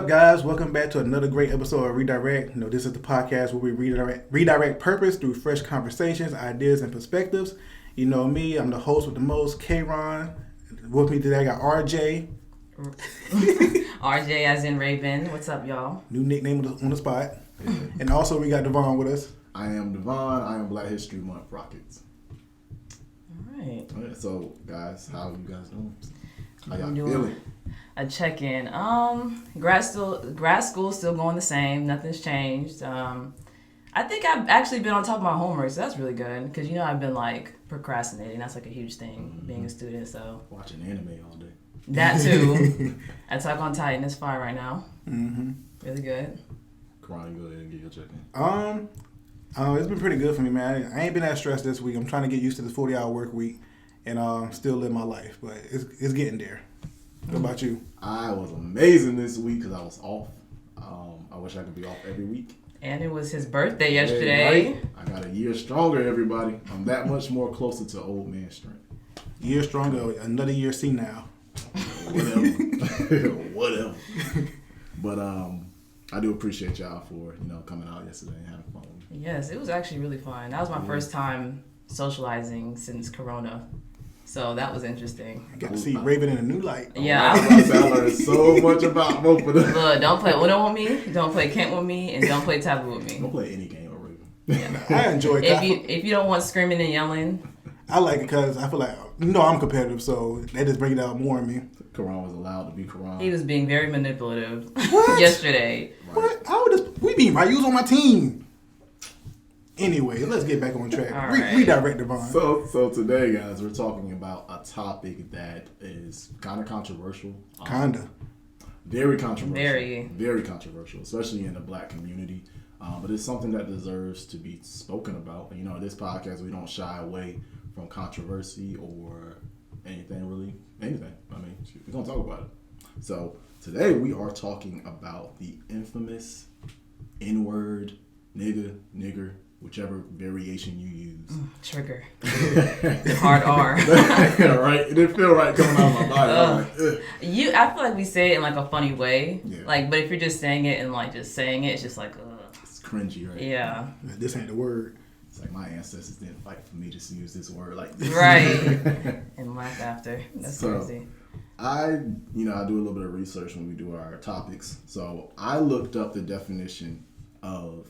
up, guys? Welcome back to another great episode of Redirekt. This is the podcast where we redirect purpose through fresh conversations, ideas, and perspectives. You know me, I'm the host with the most, KARION. With me today, I got RJ. RJ as in Raven. What's up, y'all? New nickname on the spot. And also, we got DEVON with us. I am DEVON. I am Black History Month Rockets. All right. So, guys, how you guys doing? How I'm y'all feeling? A check-in. Grad school still going the same. Nothing's changed. I think I've actually been on top of my homework, so that's really good. Because, I've been, procrastinating. That's, a huge thing, being a student, so. Watching anime all day. That, too. Attack on Titan is fire right now. Mm-hmm. Really good. Karan, go ahead and get your check-in. It's been pretty good for me, man. I ain't been that stressed this week. I'm trying to get used to this 40-hour work week and still live my life, but it's getting there. What about you? I was amazing this week because I was off. I wish I could be off every week. And it was his birthday yesterday. Right? I got a year stronger, everybody. I'm that much more closer to old man strength. Year stronger, another year senile. Whatever. But I do appreciate y'all for coming out yesterday and having fun with me. Yes, it was actually really fun. That was my first time socializing since Corona. So that was interesting. I got to see Raven in a new light. Yeah. I learned so much about both of them. Look, don't play Uno with me, don't play Kent with me, and don't play Taboo with me. Don't play any game with Raven. Yeah. I enjoy it. If you don't want screaming and yelling. I like it because I feel like, I'm competitive, so they just bring it out more in me. Karan was allowed to be Karan. He was being very manipulative What? yesterday. What? We being right. You was on my team. Anyway, let's get back on track. All right. Redirect DEVON. So today, guys, we're talking about a topic that is kind of controversial. Kinda. Very controversial. Very controversial, especially in the Black community. But it's something that deserves to be spoken about. This podcast, we don't shy away from controversy or anything really. Anything. We're going to talk about it. So today we are talking about the infamous N-word, nigger, whichever variation you use. Trigger. Hard R. Right? It didn't feel right coming out of my body. I feel like we say it in a funny way. Yeah. but if you're just saying it and just saying it, it's just ugh. It's cringy, right? Yeah. This ain't the word. It's like my ancestors didn't fight for me to use this word like this. Right. And laugh after. That's crazy. I do a little bit of research when we do our topics. So I looked up the definition of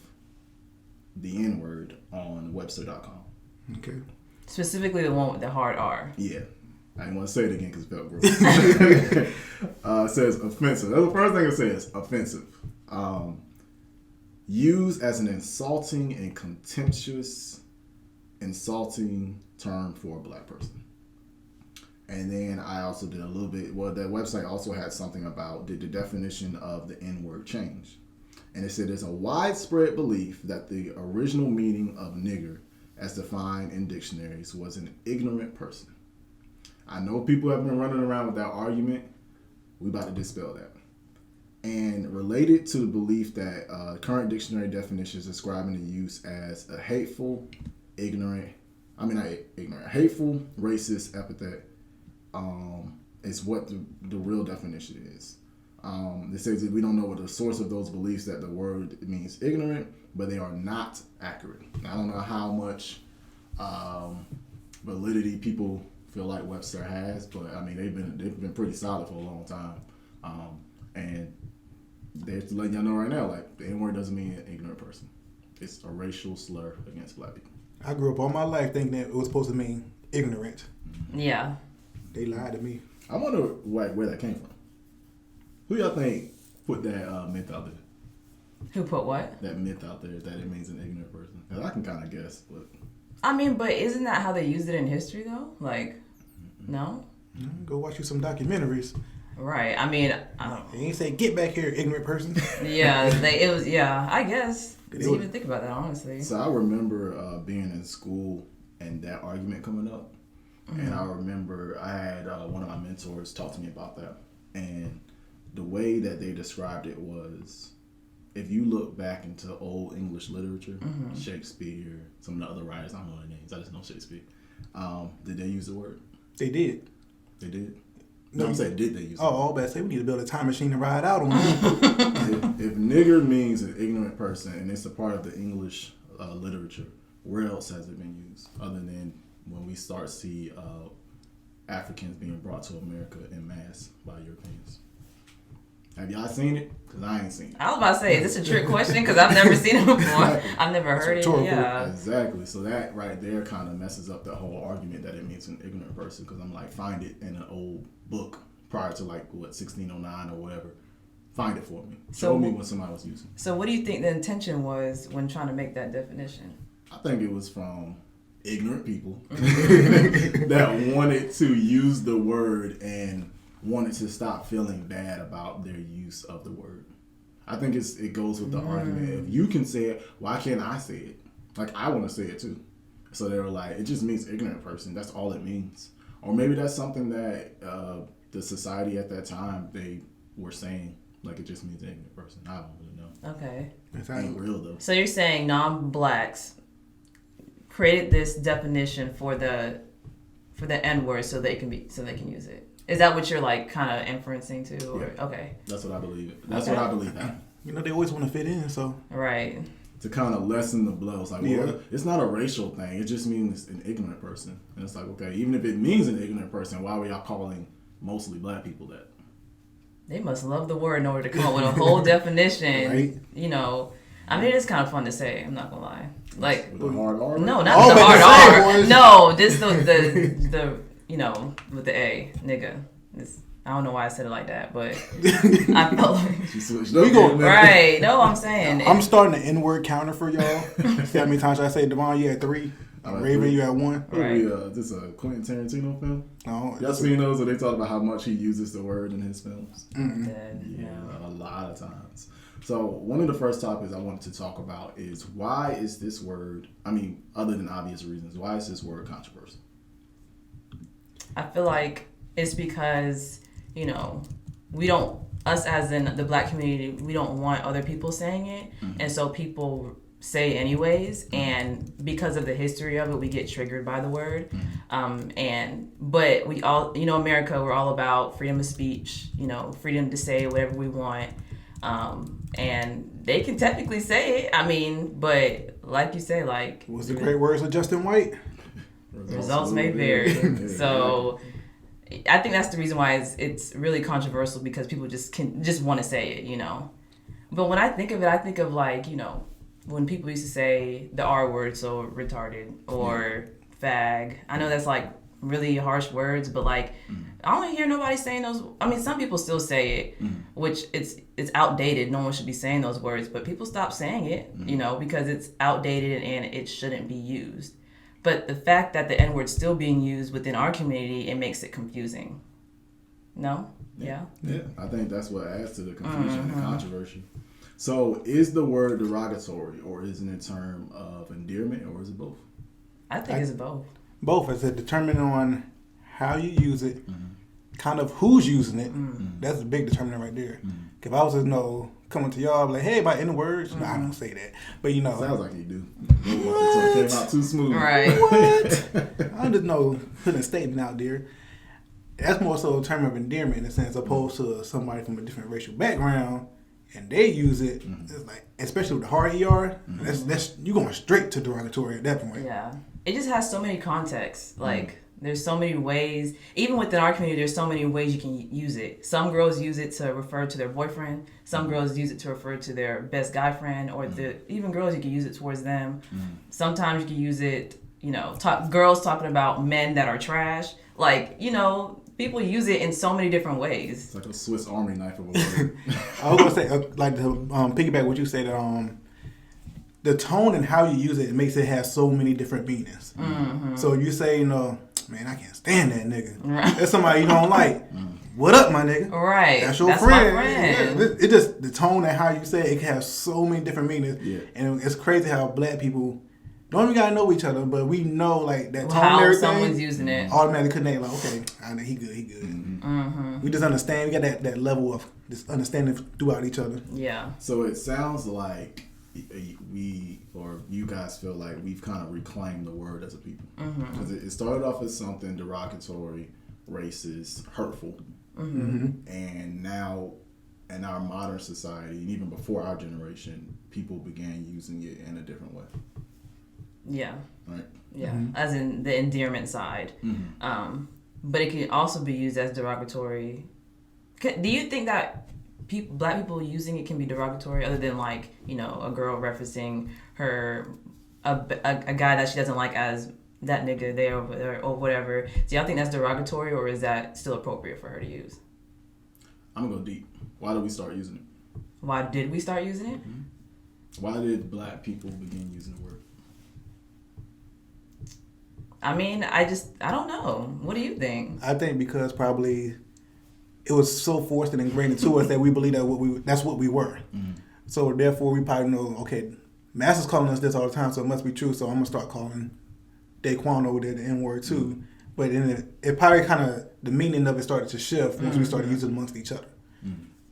the N-word on Webster.com. Okay. Specifically the one with the hard R. Yeah. I didn't want to say it again because it felt gross. It says offensive. That's the first thing it says. Offensive. Used as an insulting and contemptuous insulting term for a Black person. And then I also did a little bit, that website also had something about did the definition of the N-word change. And it said there's a widespread belief that the original meaning of nigger as defined in dictionaries was an ignorant person. I know people have been running around with that argument. We about to dispel that. And related to the belief that current dictionary definitions describing the use as a hateful, hateful, racist epithet is what the real definition is. It says that we don't know what the source of those beliefs that the word means ignorant, but they are not accurate. Now, I don't know how much validity people feel like Webster has, but they've been pretty solid for a long time, and they're letting y'all know right now, the N-word doesn't mean an ignorant person. It's a racial slur against Black people. I grew up all my life thinking that it was supposed to mean ignorant. Yeah. They lied to me. I wonder where that came from. Who y'all think put that myth out there? Who put what? That myth out there that it means an ignorant person. 'Cause I can kind of guess, but But isn't that how they used it in history though? No? Go watch you some documentaries. Right. I don't know. They ain't say, get back here, ignorant person. Yeah, I guess. Didn't even think about that, honestly. So I remember being in school and that argument coming up. Mm-hmm. And I remember I had one of my mentors talk to me about that. And the way that they described it was, if you look back into old English literature, Shakespeare, some of the other writers, I don't know their names, I just know Shakespeare, did they use the word? They did. They did? No, I'm saying, did they use it? Oh, I say we need to build a time machine to ride out on. if nigger means an ignorant person and it's a part of the English literature, where else has it been used other than when we start see Africans being brought to America en masse by Europeans? Have y'all seen it? Because I ain't seen it. I was about to say, is this a trick question? Because I've never seen it before. I've never heard it. Yeah. Exactly. So that right there kind of messes up the whole argument that it means an ignorant person. Because I'm like, find it in an old book prior to 1609 or whatever. Find it for me. Show me what somebody was using. So what do you think the intention was when trying to make that definition? I think it was from ignorant people that wanted to use the word and wanted to stop feeling bad about their use of the word. I think it goes with the argument. If you can say it, why can't I say it? Like, I want to say it too. So they were like, it just means ignorant person. That's all it means. Or maybe that's something that the society at that time, they were saying. Like, it just means ignorant person. I don't really know. Okay. It ain't real though. So you're saying non-blacks created this definition for the N-word so they can use it. Is that what you're like kind of inferencing to? Or? Yeah. Okay. That's what I believe. That's what I believe now. You know, they always want to fit in, so. Right. To kind of lessen the blows. Like, well, it's not a racial thing. It just means an ignorant person. And it's like, okay, even if it means an ignorant person, why were y'all calling mostly black people that? They must love the word in order to come up with a whole definition. Right. You know, I mean, it's kind of fun to say. I'm not gonna lie. Like, with the hard R? No, not the hard R. No, just the you know, with the A, nigga. I don't know why I said it like that, but I felt like she switched up. Right. No, I'm saying. I'm starting an N-word counter for y'all. See how many times I say Devon, you had 3. Raven, you had 1. Right. This a Quentin Tarantino film? No. Y'all seen those where they talk about how much he uses the word in his films? Yeah, a lot of times. So one of the first topics I wanted to talk about is why is this word, other than obvious reasons, why is this word controversial? I feel like it's because, you know, us as in the black community, we don't want other people saying it. Mm-hmm. And so people say it anyways. And because of the history of it, we get triggered by the word. Mm-hmm. But we all, you know, America, we're all about freedom of speech, you know, freedom to say whatever we want. And they can technically say it. But like you say, like... What's the great words of Justin White? Results may vary. So I think that's the reason why it's really controversial, because people just want to say it, you know. But when I think of it, I think of, like, you know, when people used to say the R word, so retarded, or fag. I know that's like really harsh words, but like I don't hear nobody saying those. Some people still say it, which it's outdated. No one should be saying those words, but people stop saying it, you know, because it's outdated and it shouldn't be used. But the fact that the N-word's still being used within our community, it makes it confusing. No? Yeah? Yeah, I think that's what adds to the confusion and controversy. So is the word derogatory, or is it a term of endearment, or is it both? I think it's both. Both. It's determined on how you use it, kind of who's using it. That's a big determinant right there. If I was to coming to y'all, like, hey, by N-words, no, I don't say that. But you know, sounds like you do. What? Came out too smooth. Right. What? I just know putting a statement out there. That's more so a term of endearment in a sense, opposed to somebody from a different racial background, and they use it. It's like, especially with the hard ER, that's you going straight to derogatory at that point. Yeah, it just has so many contexts. Like, there's so many ways. Even within our community, there's so many ways you can use it. Some girls use it to refer to their boyfriend. Some girls use it to refer to their best guy friend, or even girls, you can use it towards them. Sometimes you can use it, you know, girls talking about men that are trash. Like, you know, people use it in so many different ways. It's like a Swiss Army knife of a word. I was gonna say, like, to piggyback what you said, the tone and how you use it makes it have so many different meanings. So you say, you know, man, I can't stand that nigga. Right. That's somebody you don't like. What up, my nigga? Right. That's your friend. My friend. Yeah. It just, the tone and how you say it can have so many different meanings. Yeah. And it's crazy how black people don't even gotta know each other, but we know, like, that tone and everything. Someone's using it. Automatically connect, like, okay, I know he good. We just understand. We got that level of this understanding throughout each other. Yeah. So it sounds like you guys feel like we've kind of reclaimed the word as a people. Because it started off as something derogatory, racist, hurtful. And now in our modern society, and even before our generation, people began using it in a different way. Yeah. Right? Yeah. As in the endearment side. But it can also be used as derogatory. Do you think that black people using it can be derogatory, other than like, you know, a girl referencing a guy that she doesn't like as that nigga there or whatever? Do y'all think that's derogatory, or is that still appropriate for her to use? I'm gonna go deep. Why did we start using it? Why did we start using it? Why did black people begin using the word? I mean, I don't know. What do you think? I think because probably it was so forced and ingrained into us that we believe that that's what we were. So therefore, we probably know, okay, Master's calling us this all the time, so it must be true. So I'm gonna start calling Daquan over there the N word too. But then it probably kind of, the meaning of it started to shift once we started using it amongst each other.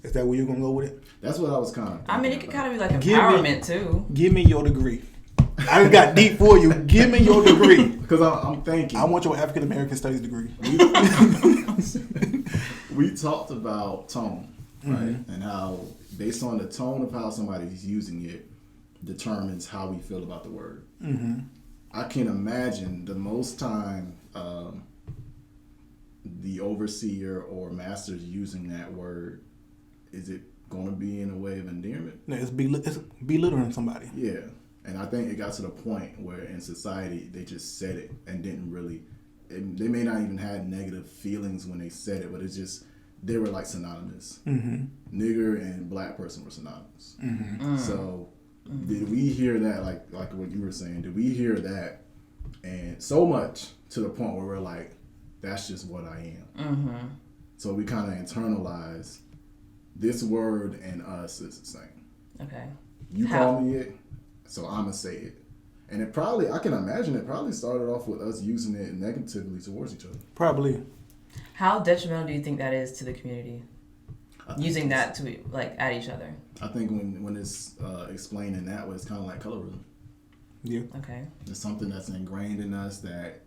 Is that where you're gonna go with it? That's what I was kind of. I mean, it could kind of be like empowerment too. Give me your degree. I just got deep for you. Give me your degree. Because I'm thinking. I want your African American Studies degree. We talked about tone, right? And how, based on the tone of how somebody's using it, determines how we feel about the word. I can imagine the most time the overseer or master's using that word, is it going to be in a way of endearment? No, it's belittling somebody. Yeah. And I think it got to the point where in society they just said it and didn't really, they may not even have negative feelings when they said it, but it's just, they were like synonymous. Nigger and black person were synonymous. So did we hear that, like what you were saying, did we hear that and so much to the point where we're like, that's just what I am. So we kind of internalize this word and us is the same. Okay. You call me it, so I'm going to say it. And it probably, I can imagine it probably started off with us using it negatively towards each other. Probably. How detrimental do you think that is to the community? Using that to, like, at each other? I think when it's explained in that way, it's kind of like colorism. Yeah. Okay. It's something that's ingrained in us that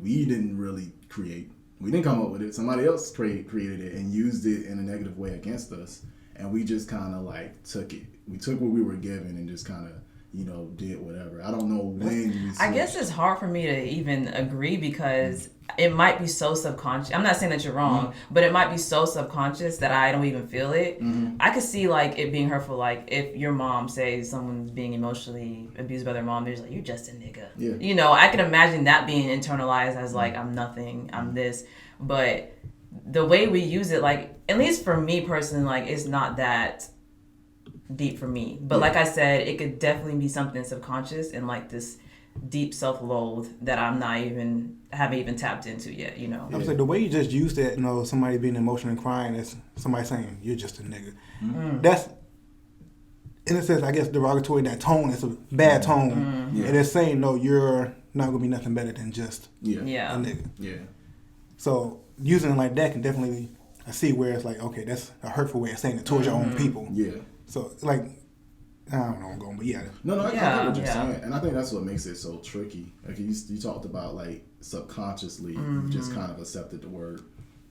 we didn't really create. We didn't come up with it. Somebody else created it and used it in a negative way against us. And we just kind of like took it. We took what we were given and just kind of, you know, did whatever. I don't know when we switched. I guess it's hard for me to even agree because it might be so subconscious. I'm not saying that you're wrong, but it might be so subconscious that I don't even feel it. I could see like it being hurtful. Like if your mom says someone's being emotionally abused by their mom, they're just like, you're just a nigga. Yeah. You know, I can imagine that being internalized as like, I'm nothing, I'm this. But the way we use it, like, at least for me personally, like, it's not that deep for me. But like I said, it could definitely be something subconscious and like this deep self-loathe that haven't even tapped into yet, you know. I'm saying the way you just used that, you know, somebody being emotional and crying is somebody saying you're just a nigga. That's, in a sense, I guess derogatory. That tone is a bad tone, and it's saying no, you're not gonna be nothing better than just a nigga. Yeah. So using it like that can definitely, I see where it's like, okay, that's a hurtful way of saying it towards your own people. Yeah. So like, I don't know where I'm going, but yeah. No, I get what you're saying, and I think that's what makes it so tricky. Like you talked about, like subconsciously, you just kind of accepted the word.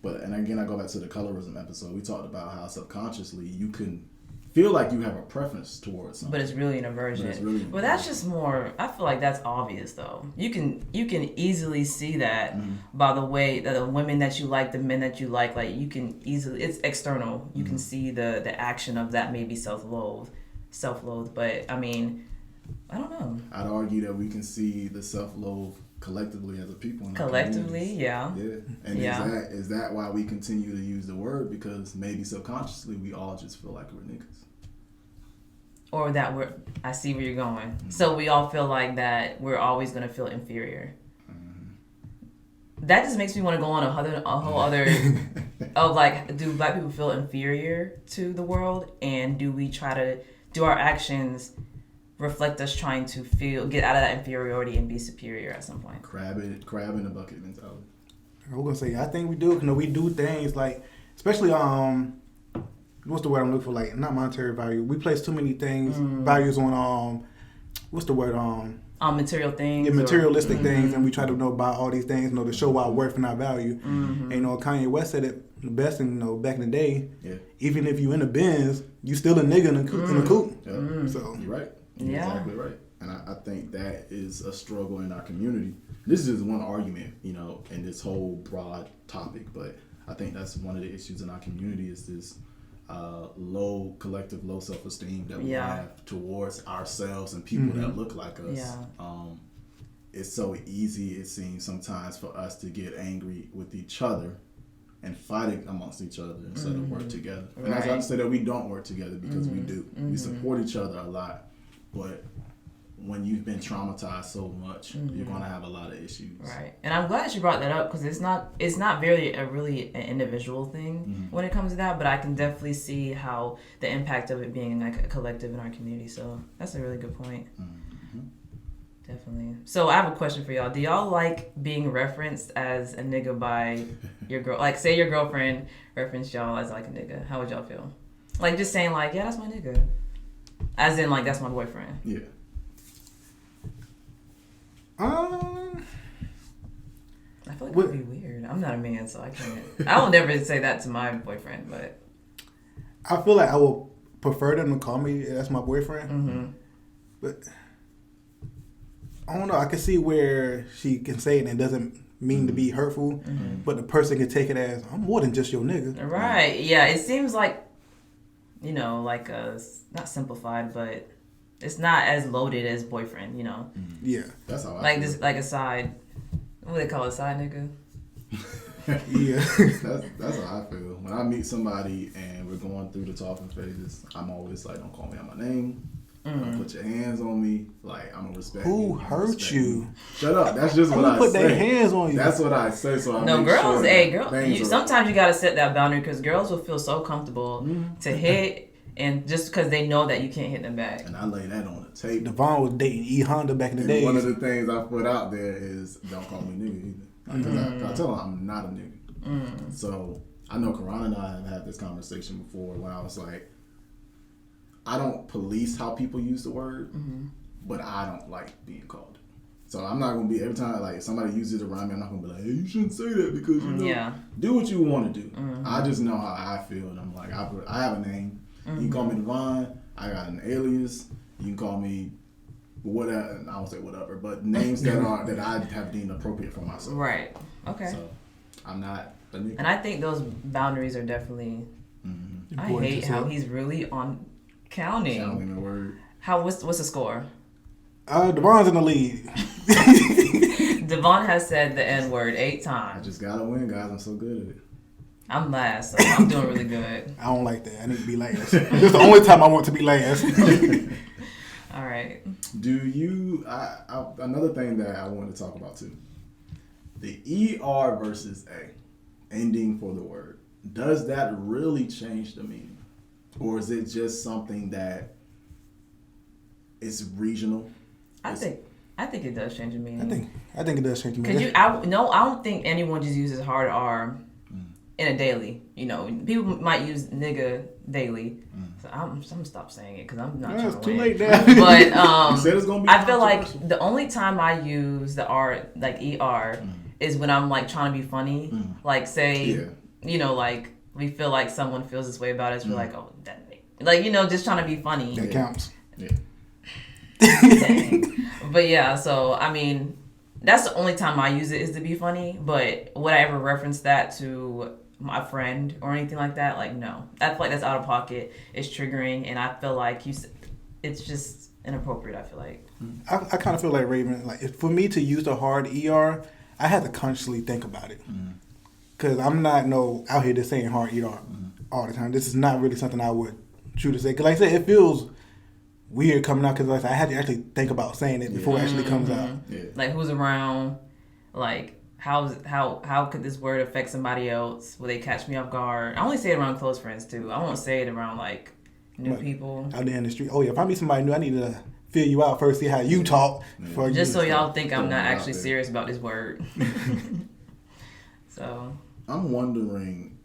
But and again, I go back to the colorism episode. We talked about how subconsciously you can feel like you have a preference towards something, but it's really an aversion. But that's just more. I feel like that's obvious, though. You can easily see that by the way that the women that you like, the men that you like you can easily. It's external. You can see the action of that maybe self-loathe. But I mean, I don't know. I'd argue that we can see the self-loathe collectively as a people. Collectively, yeah. And is that why we continue to use the word? Because maybe subconsciously we all just feel like we're niggas. Or that I see where you're going. So we all feel like that we're always going to feel inferior. That just makes me want to go on a whole other of like, do black people feel inferior to the world? And do our actions reflect us trying to get out of that inferiority and be superior at some point? Crab in the bucket mentality. We're gonna say, I think we do. You know, we do things like, especially what's the word I'm looking for? Like, not monetary value. We place too many things, values on what's the word? material things. Yeah, materialistic things, and we try to buy all these things, to show our worth and our value. And Kanye West said it the best, and back in the day, even if you in a Benz, you still a nigga in a coupe. Yeah. So You're right. You're exactly right. And I think that is a struggle in our community. This is one argument, in this whole broad topic, but I think that's one of the issues in our community is this low self-esteem that we have towards ourselves and people that look like us. Yeah. It's so easy, it seems sometimes, for us to get angry with each other and fighting amongst each other instead of work together. And that's not to say that we don't work together, because we do. We support each other a lot, but when you've been traumatized so much, you're going to have a lot of issues. Right. And I'm glad you brought that up, because it's not really an individual thing when it comes to that, but I can definitely see how the impact of it being like a collective in our community. So that's a really good point. Definitely. So I have a question for y'all. Do y'all like being referenced as a nigga by your girl? Like, say your girlfriend referenced y'all as like a nigga. How would y'all feel? Like, just saying like, yeah, that's my nigga. As in like, that's my boyfriend. Yeah. I feel like it would be weird. I'm not a man, so I can't. I will never say that to my boyfriend, but I feel like I will prefer them to call me that's my boyfriend. But I don't know. I can see where she can say it and it doesn't mean to be hurtful, but the person can take it as, I'm more than just your nigga. Right. Yeah. It seems like, like not simplified, but it's not as loaded as boyfriend, Yeah. That's how I like feel. this, like a side. What do they call it, side nigga? Yeah. That's how I feel. When I meet somebody and we're going through the talking phases, I'm always like, don't call me out my name. Don't put your hands on me. Like, I'm gonna respect you. Who hurt you? Shut up. That's just what I say. Put their hands on you. That's what I say. So I No, make girls, sure sometimes you gotta set that boundary, because girls will feel so comfortable to hit, and just because they know that you can't hit them back. And I lay that on the table. Devon was dating E Honda back in the day. One of the things I put out there is don't call me nigga either. I tell them I'm not a nigga. So I know Karan and I have had this conversation before when I was like, I don't police how people use the word, but I don't like being called. So I'm not gonna be every time like somebody uses it around me, I'm not gonna be like, hey, you shouldn't say that because do what you want to do. I just know how I feel, and I'm like, I have a name. You can call me Devon. I got an alias. You can call me whatever. I won't say whatever, but names that I have deemed appropriate for myself. Right. Okay. So I'm not a nigga. And I think those boundaries are definitely. I hate how he's really on counting the word. What's the score? Devon's in the lead. Devon has said the N word 8 times. I just gotta win, guys. I'm so good at it. I'm last, so I'm doing really good. I don't like that. I need to be last. That's the only time I want to be last. All right. Do you? Another thing that I wanted to talk about too. The ER versus A, ending for the word. Does that really change the meaning, or is it just something that is regional? I think it does change the meaning. I think it does change the meaning. I don't think anyone just uses hard R in a daily. People might use nigga daily. So I'm gonna stop saying it because I'm not trying to It's too win. late now. But You said it's gonna be I feel like controversial. the only time I use the R, like ER, is when I'm like trying to be funny. Like say, like we feel like someone feels this way about us. We're like, oh, that nigga. Like just trying to be funny. That counts. Yeah. But yeah, so I mean, that's the only time I use it is to be funny. But would I ever reference that to my friend or anything like that? Like, no. I feel like that's out of pocket. It's triggering, and I feel like it's just inappropriate. I feel like. I kind of feel like Raven. Like for me to use the hard ER, I had to consciously think about it because I'm not out here just saying hard ER all the time. This is not really something I would choose to say. Because like I said, it feels weird coming out because like I had to actually think about saying it before it actually comes out. Yeah. Like who's around? Like how could this word affect somebody else? Will they catch me off guard? I only say it around close friends too. I won't say it around like new people. Out there in the street. Oh yeah, if I meet somebody new, I need to feel you out first, see how you talk. Just so y'all think I'm not out actually there. serious about this word. So I'm wondering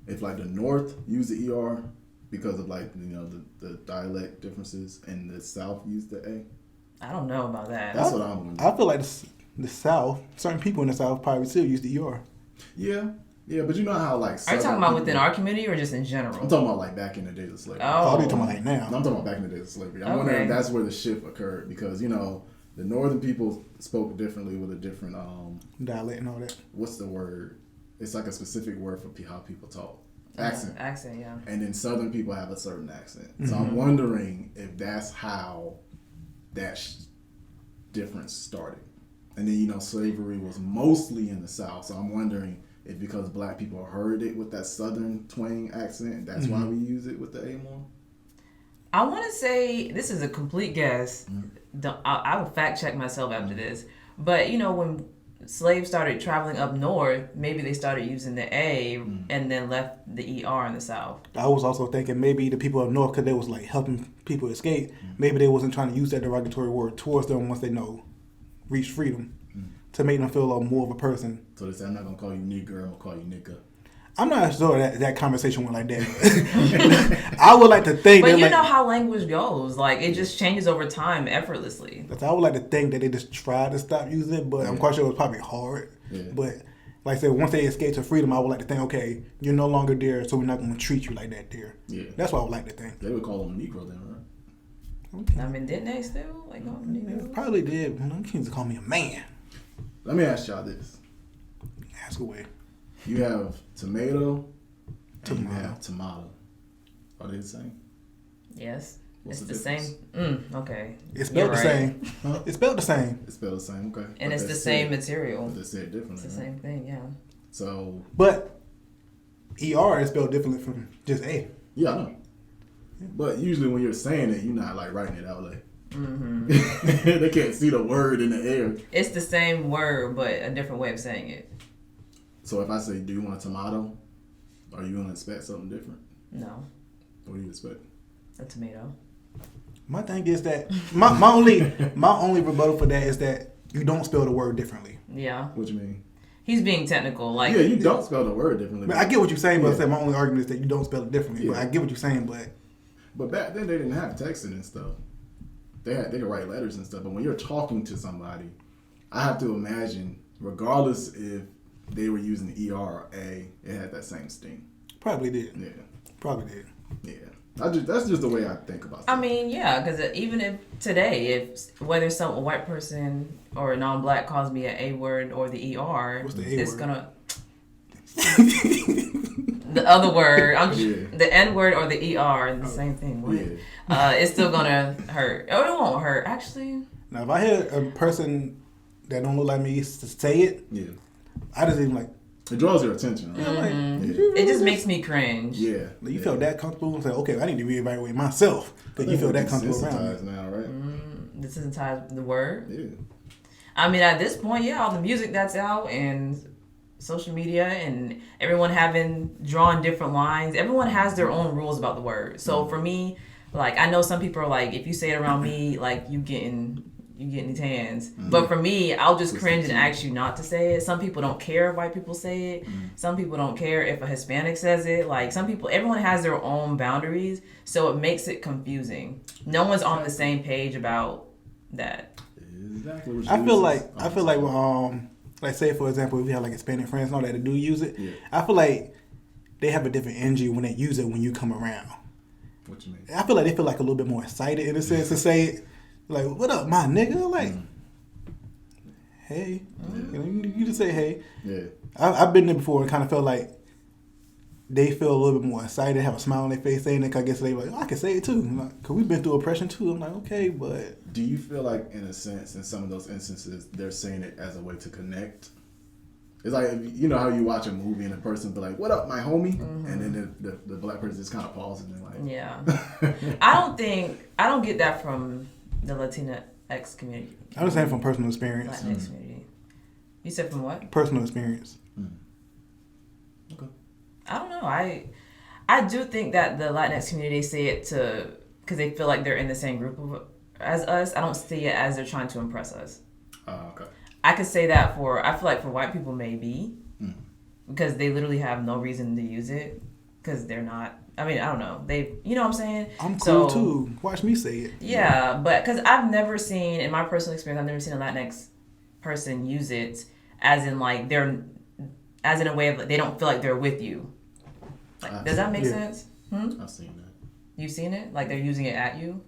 if like the North use the ER because of like the dialect differences, and the South use the A. I don't know about that. That's what I'm wondering. I feel like the South, certain people in the South probably still use the ER. Yeah, but you know how like. Are you talking about within our community or just in general? I'm talking about like back in the days of slavery. Oh, you're talking about like now. I'm talking about back in the days of slavery. I'm wondering if that's where the shift occurred because the northern people spoke differently with a different dialect and all that. What's the word? It's like a specific word for how people talk. Accent. Accent, yeah. And then southern people have a certain accent. So I'm wondering if that's how that difference started. And then slavery was mostly in the South. So I'm wondering if because black people heard it with that southern twang accent, that's why we use it with the A more. I want to say this is a complete guess. I will fact check myself after this. But when slaves started traveling up north, maybe they started using the A and then left the ER in the South. I was also thinking maybe the people up north, because they was like helping people escape, maybe they wasn't trying to use that derogatory word towards them once they reach freedom to make them feel a little more of a person. So they say, I'm not going to call you nigger, I'm going to call you nigga. I'm not sure that conversation went like that. I would like to think but that you know how language goes. Like, it just changes over time effortlessly. I would like to think that they just tried to stop using it, but I'm quite sure it was probably hard. Yeah. But like I said, once they escape to freedom, I would like to think, okay, you're no longer there, so we're not going to treat you like that there. Yeah. That's what I would like to think. They would call them Negro then, right? Okay. I mean, didn't they still? Like, they probably did. Them kids call me a man. Let me ask y'all this. Ask away. You have tomato and you have tomato. Are they the same? Yes. What's it's the same. Okay. It's spelled the same. Huh? It's spelled the same. It's spelled the same, okay. And it's the same material. But they said differently. It's the same thing, yeah. So. But ER is spelled differently from just A. Yeah, I know. But usually when you're saying it, you're not like writing it out like. They can't see the word in the air. It's the same word, but a different way of saying it. So if I say, do you want a tomato? Are you going to expect something different? No. What do you expect? A tomato. My thing is that my only rebuttal for that is that you don't spell the word differently. Yeah. What you mean? He's being technical. Like, yeah, you don't spell the word differently. But I get what you're saying, but I said my only argument is that you don't spell it differently. Yeah. But I get what you're saying, But back then they didn't have texting and stuff. They could write letters and stuff. But when you're talking to somebody, I have to imagine, regardless if they were using the ER or A, it had that same sting. Probably did. Yeah. Probably did. Yeah. That's just the way I think about it. I mean, yeah, because even if today, whether a white person or a non-black calls me an A word or the ER, what's the A it's word? gonna the other word, the N word or the ER, the same thing. Yeah. It's still gonna hurt. Oh, it won't hurt actually. Now, if I hear a person that don't look like me say it, I just even like. It draws your attention. Right? It just makes me cringe. Yeah. You feel that comfortable and say, okay, I need to reevaluate myself because you feel that comfortable around me. Now, right? Desensitized the word. Yeah. I mean, at this point, all the music that's out and social media and everyone having drawn different lines. Everyone has their own rules about the word. So for me, like, I know some people are like, if you say it around me, like, you getting these hands. But for me, I'll just cringe and ask you not to say it. Some people don't care if white people say it. Some people don't care if a Hispanic says it. Like, everyone has their own boundaries, so it makes it confusing. No one's on the same page about that. Exactly. I feel like say for example, if we have like Hispanic friends and all that do use it, I feel like they have a different energy when they use it when you come around. What you mean? I feel like they feel like a little bit more excited in a sense to say it. Like, what up, my nigga? Like, hey. You just say hey. Yeah. I've been there before and kind of felt like they feel a little bit more excited, have a smile on their face saying it. I guess they like, I can say it too. Because we've been through oppression too. I'm like, okay, but. Do you feel like, in a sense, in some of those instances, they're saying it as a way to connect? It's like, you know how you watch a movie and a person be like, what up, my homie? And then the black person just kind of pauses and like. Yeah. I don't get that from the Latinx community. I was saying from personal experience. Latinx community. You said from what? Personal experience. Okay. I don't know. I do think that the Latinx community say it because they feel like they're in the same group as us. I don't see it as they're trying to impress us. Okay. I could say that I feel like for white people maybe, because they literally have no reason to use it because they're not I mean, I don't know. You know what I'm saying? I'm cool too. Watch me say it. Yeah, but because I've never seen, in my personal experience, I've never seen a Latinx person use it as in like as in a way of like, they don't feel like they're with you. Like, does that make sense? I've seen that. You've seen it? Like they're using it at you?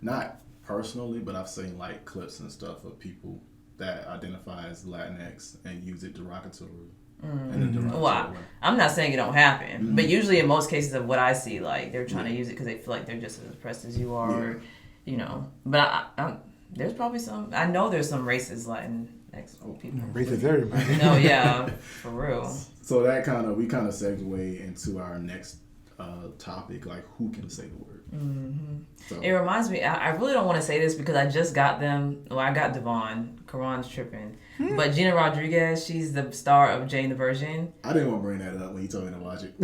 Not personally, but I've seen like clips and stuff of people that identify as Latinx and use it derogatory. Well, I'm not saying it don't happen, but usually in most cases of what I see, like they're trying to use it because they feel like they're just as oppressed as you are, or, you know. But there's probably some. I know there's some racist Latinx people. Racist everybody. No, yeah, for real. So that we kind of segue into our next topic, like who can say the word. So. It reminds me. I really don't want to say this because I just got them. Well, I got DEVON. Karan's tripping. But Gina Rodriguez, she's the star of Jane the Virgin. I didn't want to bring that up when you told me to watch it.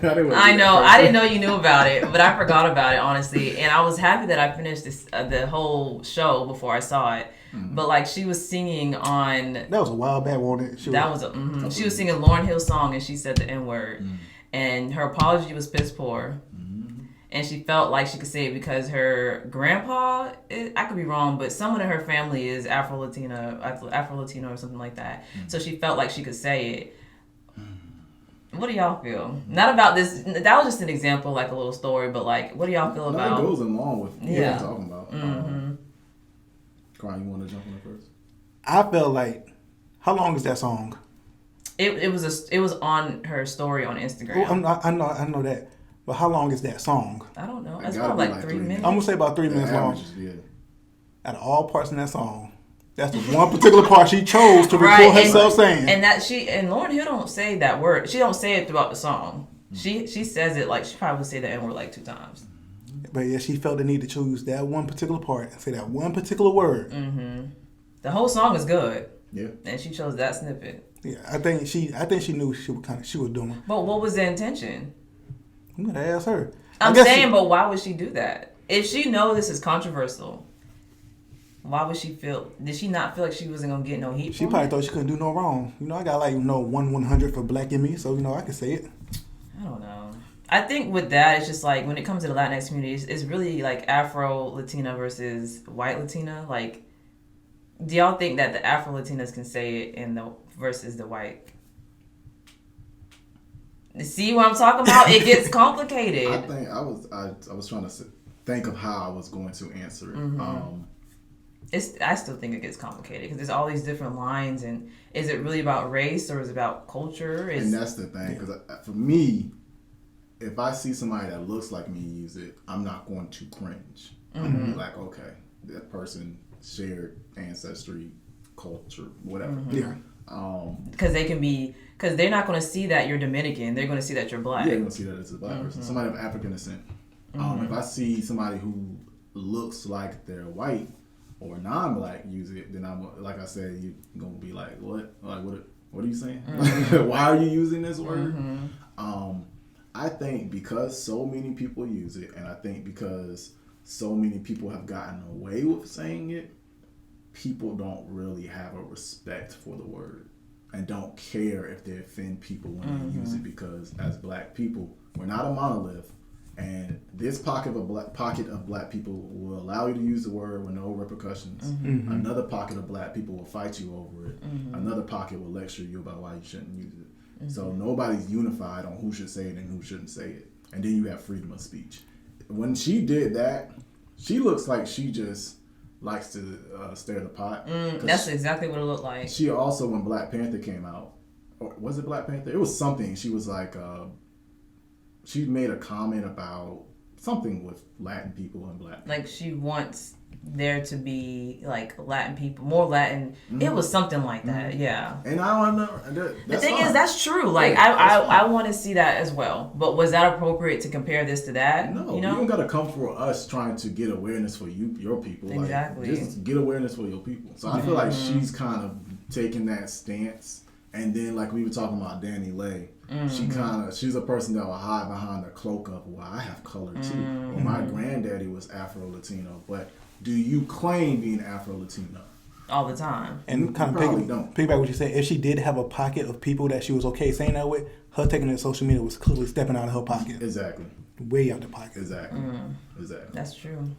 I know. I didn't know you knew about it, but I forgot about it, honestly. And I was happy that I finished the whole show before I saw it. But like she was singing on... That was a while back, wasn't it? She was singing Lauryn Hill's song and she said the N-word. And her apology was piss poor. And she felt like she could say it because her grandpa, I could be wrong, but someone in her family is Afro-Latino or something like that. So she felt like she could say it. What do y'all feel? Not about this. That was just an example, like a little story, but like, what do y'all feel about? It goes along with what we're talking about. Karan, you want to jump on it first? I felt like, how long is that song? It was on her story on Instagram. Oh, I know that. But how long is that song? I don't know. It's probably like 3 minutes. I'm going to say about 3 minutes long. Yeah. Out of all parts in that song, that's the one particular part she chose to record herself saying. And Lauryn Hill don't say that word. She don't say it throughout the song. She says it like she probably say the N-word like 2 times. But yeah, she felt the need to choose that one particular part and say that one particular word. The whole song is good. Yeah. And she chose that snippet. Yeah, I think she knew she was doing. But what was the intention? I'm gonna ask her. I'm saying, but why would she do that? If she know this is controversial, why would she feel? Did she not feel like she wasn't gonna get no heat? She probably thought she couldn't do no wrong. You know, I got 1/100 for black in me, so I can say it. I don't know. I think with that, it's just like when it comes to the Latinx community, it's really like Afro-Latina versus white Latina. Like, do y'all think that the Afro-Latinas can say it versus the white? See what I'm talking about? It gets complicated. I think I was trying to think of how I was going to answer it. I still think it gets complicated because there's all these different lines, and is it really about race or is it about culture? And that's the thing, because for me, if I see somebody that looks like me use it, I'm not going to cringe. I'm going to be like, okay, that person shared ancestry, culture, whatever. Yeah. Because they're not going to see that you're Dominican. They're going to see that you're black. Yeah, they're going to see that as a black person. Somebody of African descent. If I see somebody who looks like they're white or non-black use it, then I'm, like I said, you're going to be like, what? Like, what are you saying? Why are you using this word? I think because so many people use it, and I think because so many people have gotten away with saying it, people don't really have a respect for the word and don't care if they offend people when they use it, because as black people, we're not a monolith, and this pocket of black people will allow you to use the word with no repercussions. Another pocket of black people will fight you over it. Another pocket will lecture you about why you shouldn't use it. So nobody's unified on who should say it and who shouldn't say it. And then you have freedom of speech. When she did that, she looks like she just likes to stir the pot. That's exactly what it looked like. She also, when Black Panther came out, or was it Black Panther? It was something. She was like, she made a comment about something with Latin people and black people. Like she wants there to be like Latin people, more Latin. It was something like that, yeah. And I don't know. The thing is, that's true. Like I want to see that as well. But was that appropriate to compare this to that? No, you don't gotta come for us trying to get awareness for your people. Exactly. Like, just get awareness for your people. So I feel like she's kind of taking that stance. And then, like we were talking about Danny Lay, she's a person that will hide behind the cloak of, well, I have color too. Well, my granddaddy was Afro-Latino, but do you claim being Afro-Latino? All the time. And kind of piggyback what you said, if she did have a pocket of people that she was okay saying that with, her taking it to social media was clearly stepping out of her pocket. Exactly. way out the pocket. Exactly. Exactly. That's true.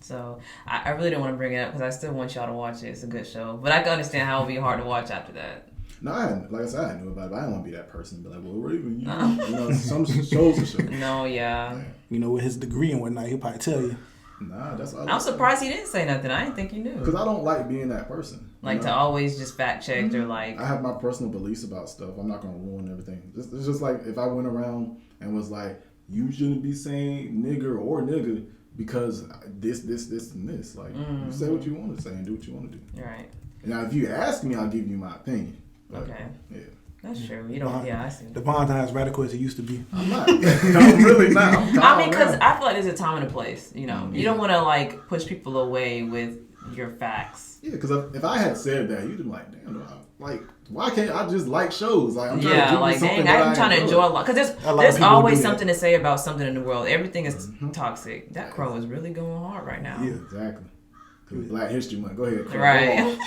So I really don't want to bring it up because I still want y'all to watch it. It's a good show, but I can understand how it would be hard to watch after that. No, like I said, I knew about it, but I didn't want to be that person. But like, well, what even you know, some shows are show. No, yeah. You know, with his degree and whatnot, he'll probably tell you. Nah, that's. I'm surprised he didn't say nothing. I didn't think you knew. Because I don't like being that person. Like to always just fact check or like. I have my personal beliefs about stuff. I'm not gonna ruin everything. It's just like if I went around and was like, you shouldn't be saying nigger or nigga because this, and this. Like, you say what you want to say and do what you want to do. Right. Now, if you ask me, I'll give you my opinion. But, okay. Yeah. That's true. You don't. Yeah, I see. DEVON's not as radical as he used to be. I'm not. I'm really not. I mean, because I feel like there's a time and a place. You know, you don't want to like push people away with your facts. Yeah, because if I had said that, you'd be like, damn, like, why can't I just like shows? Like, I'm trying to do like something dang, I'm trying to enjoy a lot. Because there's always something to say about something in the world. Everything is toxic. That crow is really going hard right now. Yeah, exactly. Black History Month. Go ahead, Crow. Right.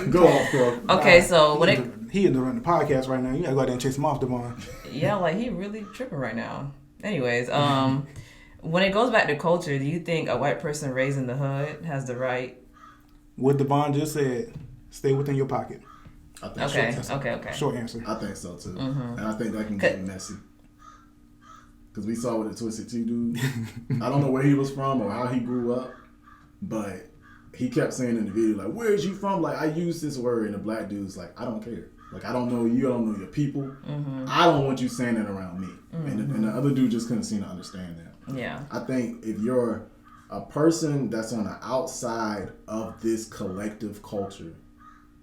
Go off, Crow. Okay, so when he in the run the podcast right now. You gotta go out there and chase him off, DEVON. Yeah, like he really tripping right now. Anyways, when it goes back to culture, do you think a white person raised in the hood has the right? What DEVON just said, stay within your pocket. I think Okay. Short answer. I think so too, and I think that can get messy. Because we saw with the Twisted Tea dude. I don't know where he was from or how he grew up, but he kept saying in the video, like, where's you from? Like, I use this word, and the black dude's like, I don't care. Like, I don't know you, I don't know your people. I don't want you saying it around me. And the other dude just couldn't seem to understand that. Yeah. I think if you're a person that's on the outside of this collective culture,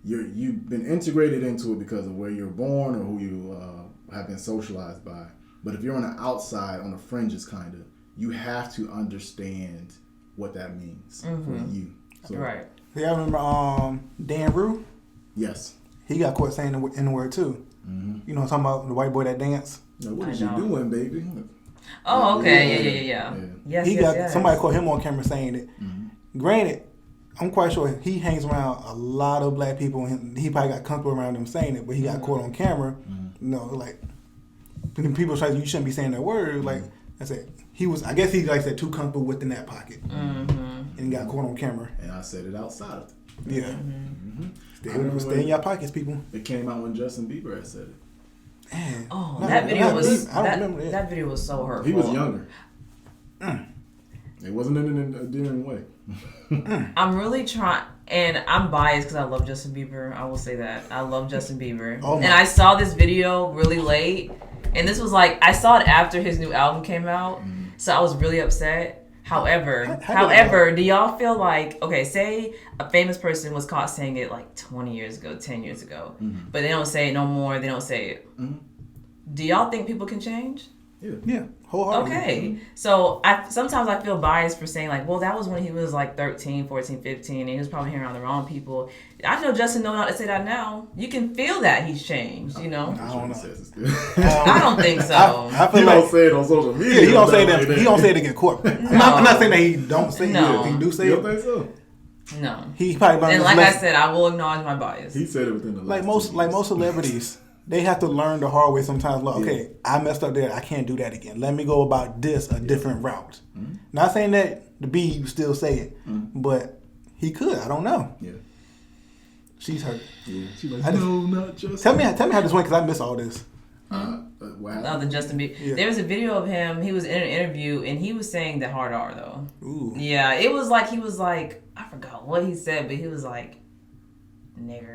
you've been integrated into it because of where you're born or who you have been socialized by. But if you're on the outside, on the fringes kind of, you have to understand what that means for you. So, right. Yeah, I remember Dan Rue? Yes. He got caught saying the N-word too. You know what I'm talking about? The white boy that dance? Now, what is you doing, baby? Oh, okay. Yeah. Yes, somebody caught him on camera saying it. Granted, I'm quite sure he hangs around a lot of black people and he probably got comfortable around them saying it, but he got caught on camera. You know, like people say you shouldn't be saying that word. Like I said, I guess he like said too comfortable within that pocket, and got caught on camera. And I said it outside of it. Yeah, stay in your pockets, people. It came out when Justin Bieber had said it. Man, Oh, that video was. I don't remember that. That video was so hurtful. He was younger. It wasn't in an endearing way. I'm really trying, and I'm biased because I love Justin Bieber. I will say that I love Justin Bieber, and I saw this video really late. And this was like, I saw it after his new album came out, so I was really upset. However, do y'all feel like, okay, say a famous person was caught saying it like 20 years ago, 10 years ago, but they don't say it no more, they don't say it. Do y'all think people can change? Yeah, wholeheartedly. Okay, so sometimes I feel biased for saying like, well, that was when he was like 13, 14, 15, and he was probably hearing around the wrong people. I know Justin knows not to say that now. You can feel that he's changed, you know? I don't know. I don't think so. I feel He don't say it on social media. Yeah, he don't say that. He don't say it to get caught. I'm not saying that he don't say it. He do say You it. don't think so? No. He probably learned And like I said, I will acknowledge my bias. He said it within the last most celebrities. They have to learn the hard way sometimes. Like, okay, I messed up there. I can't do that again. Let me go about this a different route. Not saying that the B you still say it, but he could. I don't know. Yeah. She's hurt. Yeah. She's like, no, not just. Tell me how this went because I missed all this. Wow. The Justin Bieber. Yeah. There was a video of him. He was in an interview and he was saying the hard R though. Ooh. Yeah, it was like he was like, I forgot what he said, but he was like nigger.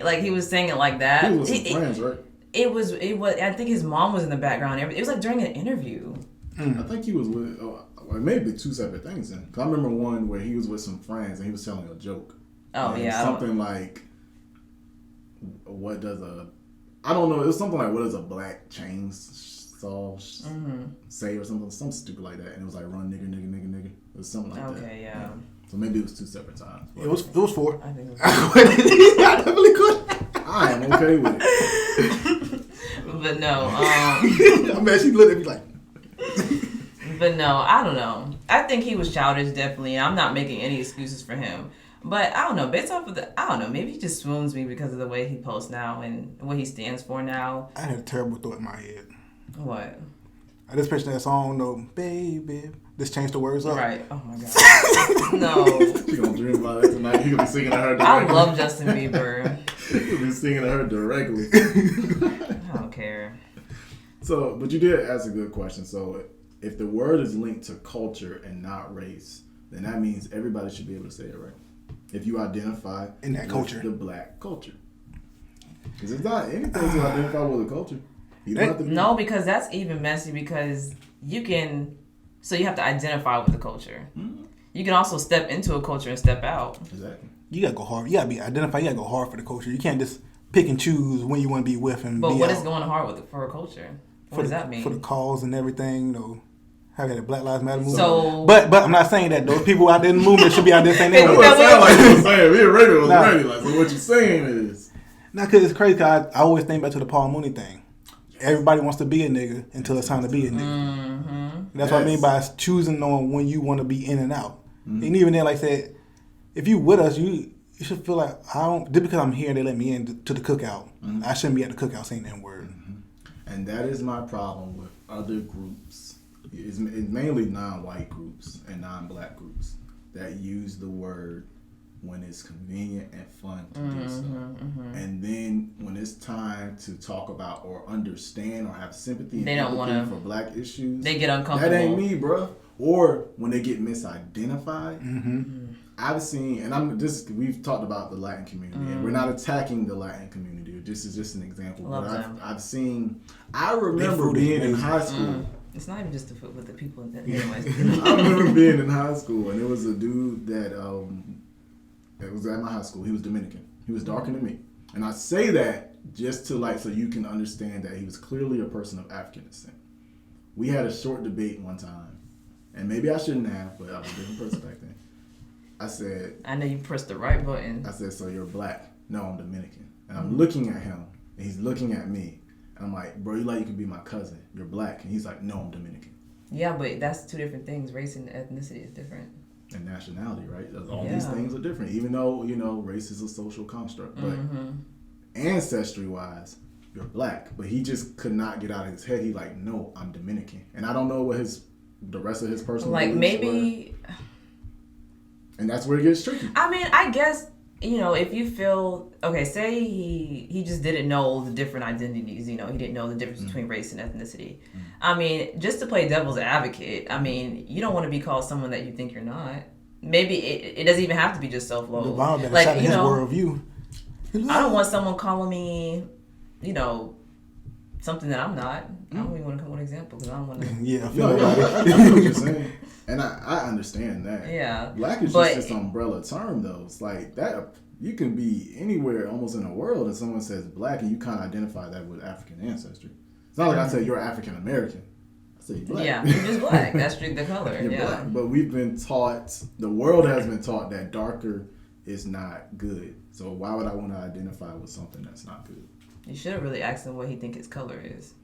Like he was saying it like that. He was with some friends, right? It was. I think his mom was in the background. It was like during an interview. I think he was with. Well, maybe two separate things. Then, cause I remember one where he was with some friends and he was telling a joke. Oh yeah. Something like, what does a? I don't know. It was something like, what does a black chainsaw say or something stupid like that. And it was like, run nigger. It was something like that. Okay, yeah. So maybe it was two separate times. It was 4. I think it was. I definitely could. I am okay with it. But no. I mean, she looked at me like. But no, I don't know. I think he was childish, definitely. I'm not making any excuses for him. But I don't know. Based off of I don't know. Maybe he just swoons me because of the way he posts now and what he stands for now. I had a terrible thought in my head. What? I just picture that song, though, baby. Just change the words up. Right. Oh my God. No. She gonna dream about it tonight. He gonna be singing at her directly. I love Justin Bieber. He gonna be singing at her directly. I don't care. So, but you did ask a good question. So, if the word is linked to culture and not race, then that means everybody should be able to say it, right? If you identify in that culture, the black culture, because it's not anything to identify with a culture. You don't have to be. No, because that's even messy. Because you can, so you have to identify with the culture. Mm-hmm. You can also step into a culture and step out. Exactly. You gotta go hard. You gotta be identified. You gotta go hard for the culture. You can't just pick and choose when you want to be with and. But be what out. is going hard for a culture? What does that mean? For the cause and everything, you know. How that Black Lives Matter movement. So, but I'm not saying that those people out there in the movement should be out there saying that. That's what it sound like you were saying. Me and Ray was ready. Like, so what you saying is. Nah, because it's crazy. Cause I always think back to the Paul Mooney thing. Everybody wants to be a nigga until it's time to be a nigga. Mm-hmm. That's what I mean by choosing on when you want to be in and out. Mm-hmm. And even then, like I said, if you with us, you should feel like I don't. Just because I'm here, they let me in to the cookout. Mm-hmm. I shouldn't be at the cookout saying that word. Mm-hmm. And that is my problem with other groups. It's mainly non-white groups and non-black groups that use the word when it's convenient and fun to do so. Mm-hmm. And then when it's time to talk about or understand or have sympathy they don't want for black issues, they get uncomfortable. That ain't me, bro. Or when they get misidentified. Mm-hmm. I've seen, and we've talked about the Latin community, and we're not attacking the Latin community. This is just an example. Love but them. I remember being in high school. It's not even just the food with the people. Anyways. I remember being in high school, and it was a dude that it was at my high school. He was Dominican. He was darker than me, and I say that just to so you can understand that he was clearly a person of African descent. We had a short debate one time, and maybe I shouldn't have, but I was a different person back then. I said, I know you pressed the right button. I said, so you're black? No, I'm Dominican, and I'm looking at him, and he's looking at me. I'm like, bro, you could be my cousin. You're black. And he's like, no, I'm Dominican. Yeah, but that's two different things. Race and ethnicity is different. And nationality, right? All these things are different. Even though, race is a social construct. But ancestry-wise, you're black. But he just could not get out of his head. He like, no, I'm Dominican. And I don't know what the rest of his personal beliefs maybe... were. And that's where it gets tricky. I mean, I guess... if you feel, say he just didn't know the different identities, he didn't know the difference between race and ethnicity. I mean, just to play devil's advocate, I mean, you don't want to be called someone that you think you're not. Maybe it doesn't even have to be just self-loathe. Like, his worldview. I don't want someone calling me, something that I'm not. I don't even want to come with an example because I don't want to. Yeah, I feel what you're saying. And I understand that. Yeah. Black is just this umbrella term, though. It's like that. You can be anywhere almost in the world and someone says black and you kind of identify that with African ancestry. It's not like I say you're African American. I say you're black. Yeah, you're just black. That's the color. You're black. But we've been taught, the world has been taught that darker is not good. So why would I want to identify with something that's not good? You should have really asked him what he think his color is.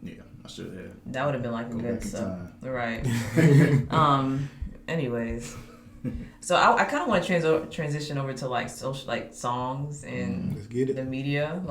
Yeah, I should have. That would have been like a good stuff. Right. Anyways. So I kind of want to transition over to social songs and the media.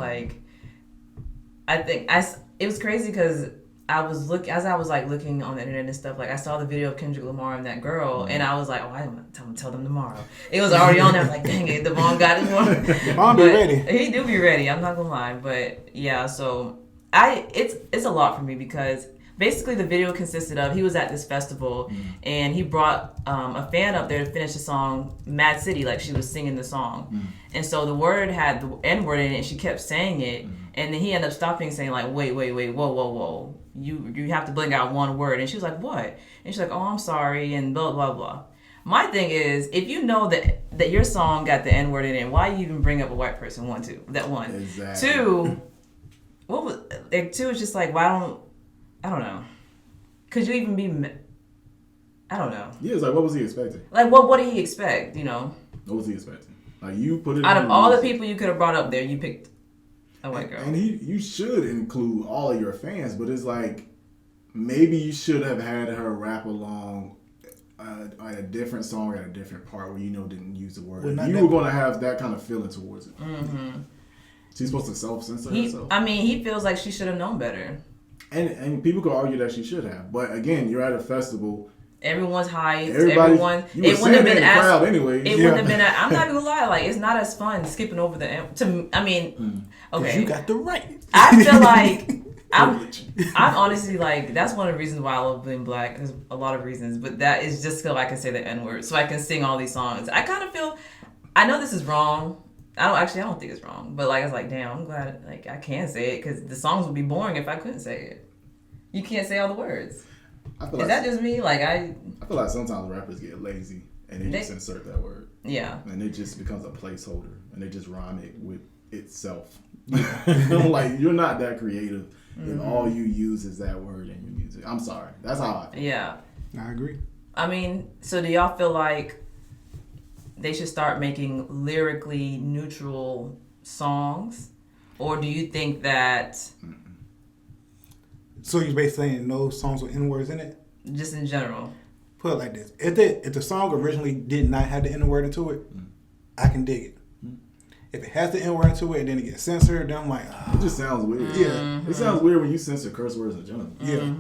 I think it was crazy because I was looking on the internet and stuff. I saw the video of Kendrick Lamar and that girl, and I was like, I'm gonna tell them tomorrow. It was already on there. I was like, dang it, DEVON got his one. DEVON be ready. He do be ready. I'm not gonna lie, but yeah. So it's a lot for me because basically the video consisted of he was at this festival and he brought a fan up there to finish the song Mad City, like she was singing the song, and so the word had the N word in it and she kept saying it, and then he ended up stopping saying wait, whoa, you have to bring out one word, and she was like, what? And she's like, oh, I'm sorry, and blah blah blah. My thing is, if you know that your song got the N word in it, why you even bring up a white person? One. Exactly. Two, what was two is just like, I don't know. Could you even be? I don't know. Yeah, it's like, what was he expecting? What did he expect? What was he expecting? You put it out of all the people you could have brought up there, you picked a white girl. And you should include all of your fans, but it's like maybe you should have had her rap along at a different song at a different part where didn't use the word. You were going to have that kind of feeling towards it. Mm-hmm. She's supposed to self-censor herself. I mean, he feels like she should have known better. And people could argue that she should have. But again, you're at a festival. Everyone's hyped. You were it wouldn't have been in the crowd anyway. It wouldn't have been. I'm not even gonna lie. Like, it's not as fun skipping over the. Okay. You got the right. I feel like I'm honestly like, that's one of the reasons why I love being black. There's a lot of reasons, but that is just so I can say the N word, so I can sing all these songs. I kind of feel. I know this is wrong. I don't think it's wrong, but like, I was like, damn, I'm glad like I can say it, because the songs would be boring if I couldn't say it. You can't say all the words. Is that just me? Like, I feel like sometimes rappers get lazy and they just insert that word. Yeah. And it just becomes a placeholder and they just rhyme it with itself. Like, you're not that creative if all you use is that word in your music. I'm sorry. That's how I feel. Yeah. I agree. I mean, so do y'all feel like they should start making lyrically neutral songs? Or do you think that... So you're basically saying no songs with N-words in it? Just in general. Put it like this. If the song originally did not have the N-word into it, I can dig it. If it has the N-word into it and then it gets censored, then I'm like... It just sounds weird. Yeah. It sounds weird when you censor curse words in general. Yeah.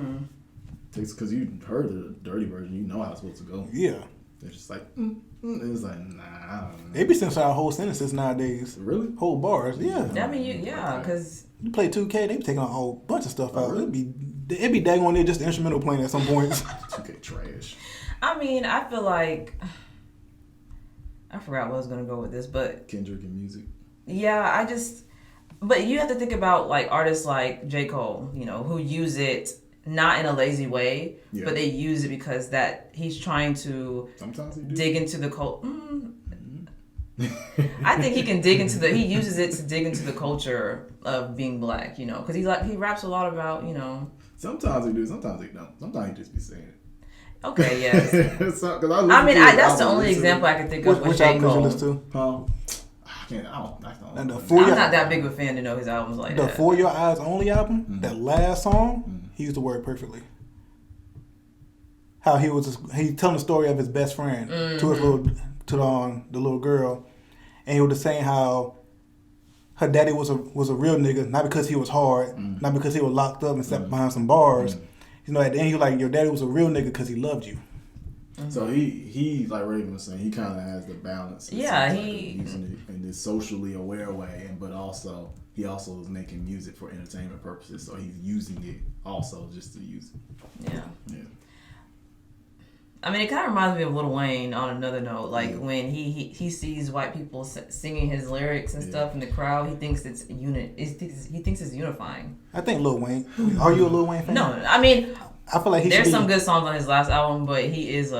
Because you heard the dirty version, you know how it's supposed to go. Yeah. They're just like, it's like, nah, I don't know. They be censoring whole sentences nowadays. Really? Whole bars, yeah. I mean, because... You play 2K, they be taking a whole bunch of stuff out. Really? It'd be dang on there just the instrumental playing at some points. 2K trash. I mean, I feel like... I forgot what I was going to go with this, but... Kendrick and music. Yeah, But you have to think about, like, artists like J. Cole, you know, who use it not in a lazy way, but they use it because that he's trying to dig into the I think he can dig into he uses it to dig into the culture of being black, you know, because he raps a lot about, you know. Sometimes he do, sometimes he don't. Sometimes he just be saying it. Okay, yes. That's the only example I can think of with J. Cole. Which album to? I'm not that big of a fan to know his albums like that. The For Your Eyes Only album, that last song, he used the word perfectly. How he telling the story of his best friend to his the little girl, and he was just saying how her daddy was a real nigga, not because he was hard, not because he was locked up and sat behind some bars. You know, at the end he was like, your daddy was a real nigga because he loved you. So he like Raven was saying, he kind of has the balance. Yeah, using it in this socially aware way, but also he also is making music for entertainment purposes. So he's using it also just to use it. Yeah. I mean, it kind of reminds me of Lil Wayne on another note. Like when he sees white people singing his lyrics and stuff in the crowd, he thinks it's He thinks it's unifying. I think Lil Wayne. Are you a Lil Wayne fan? No, I mean, I feel like there's some good songs on his last album, but he is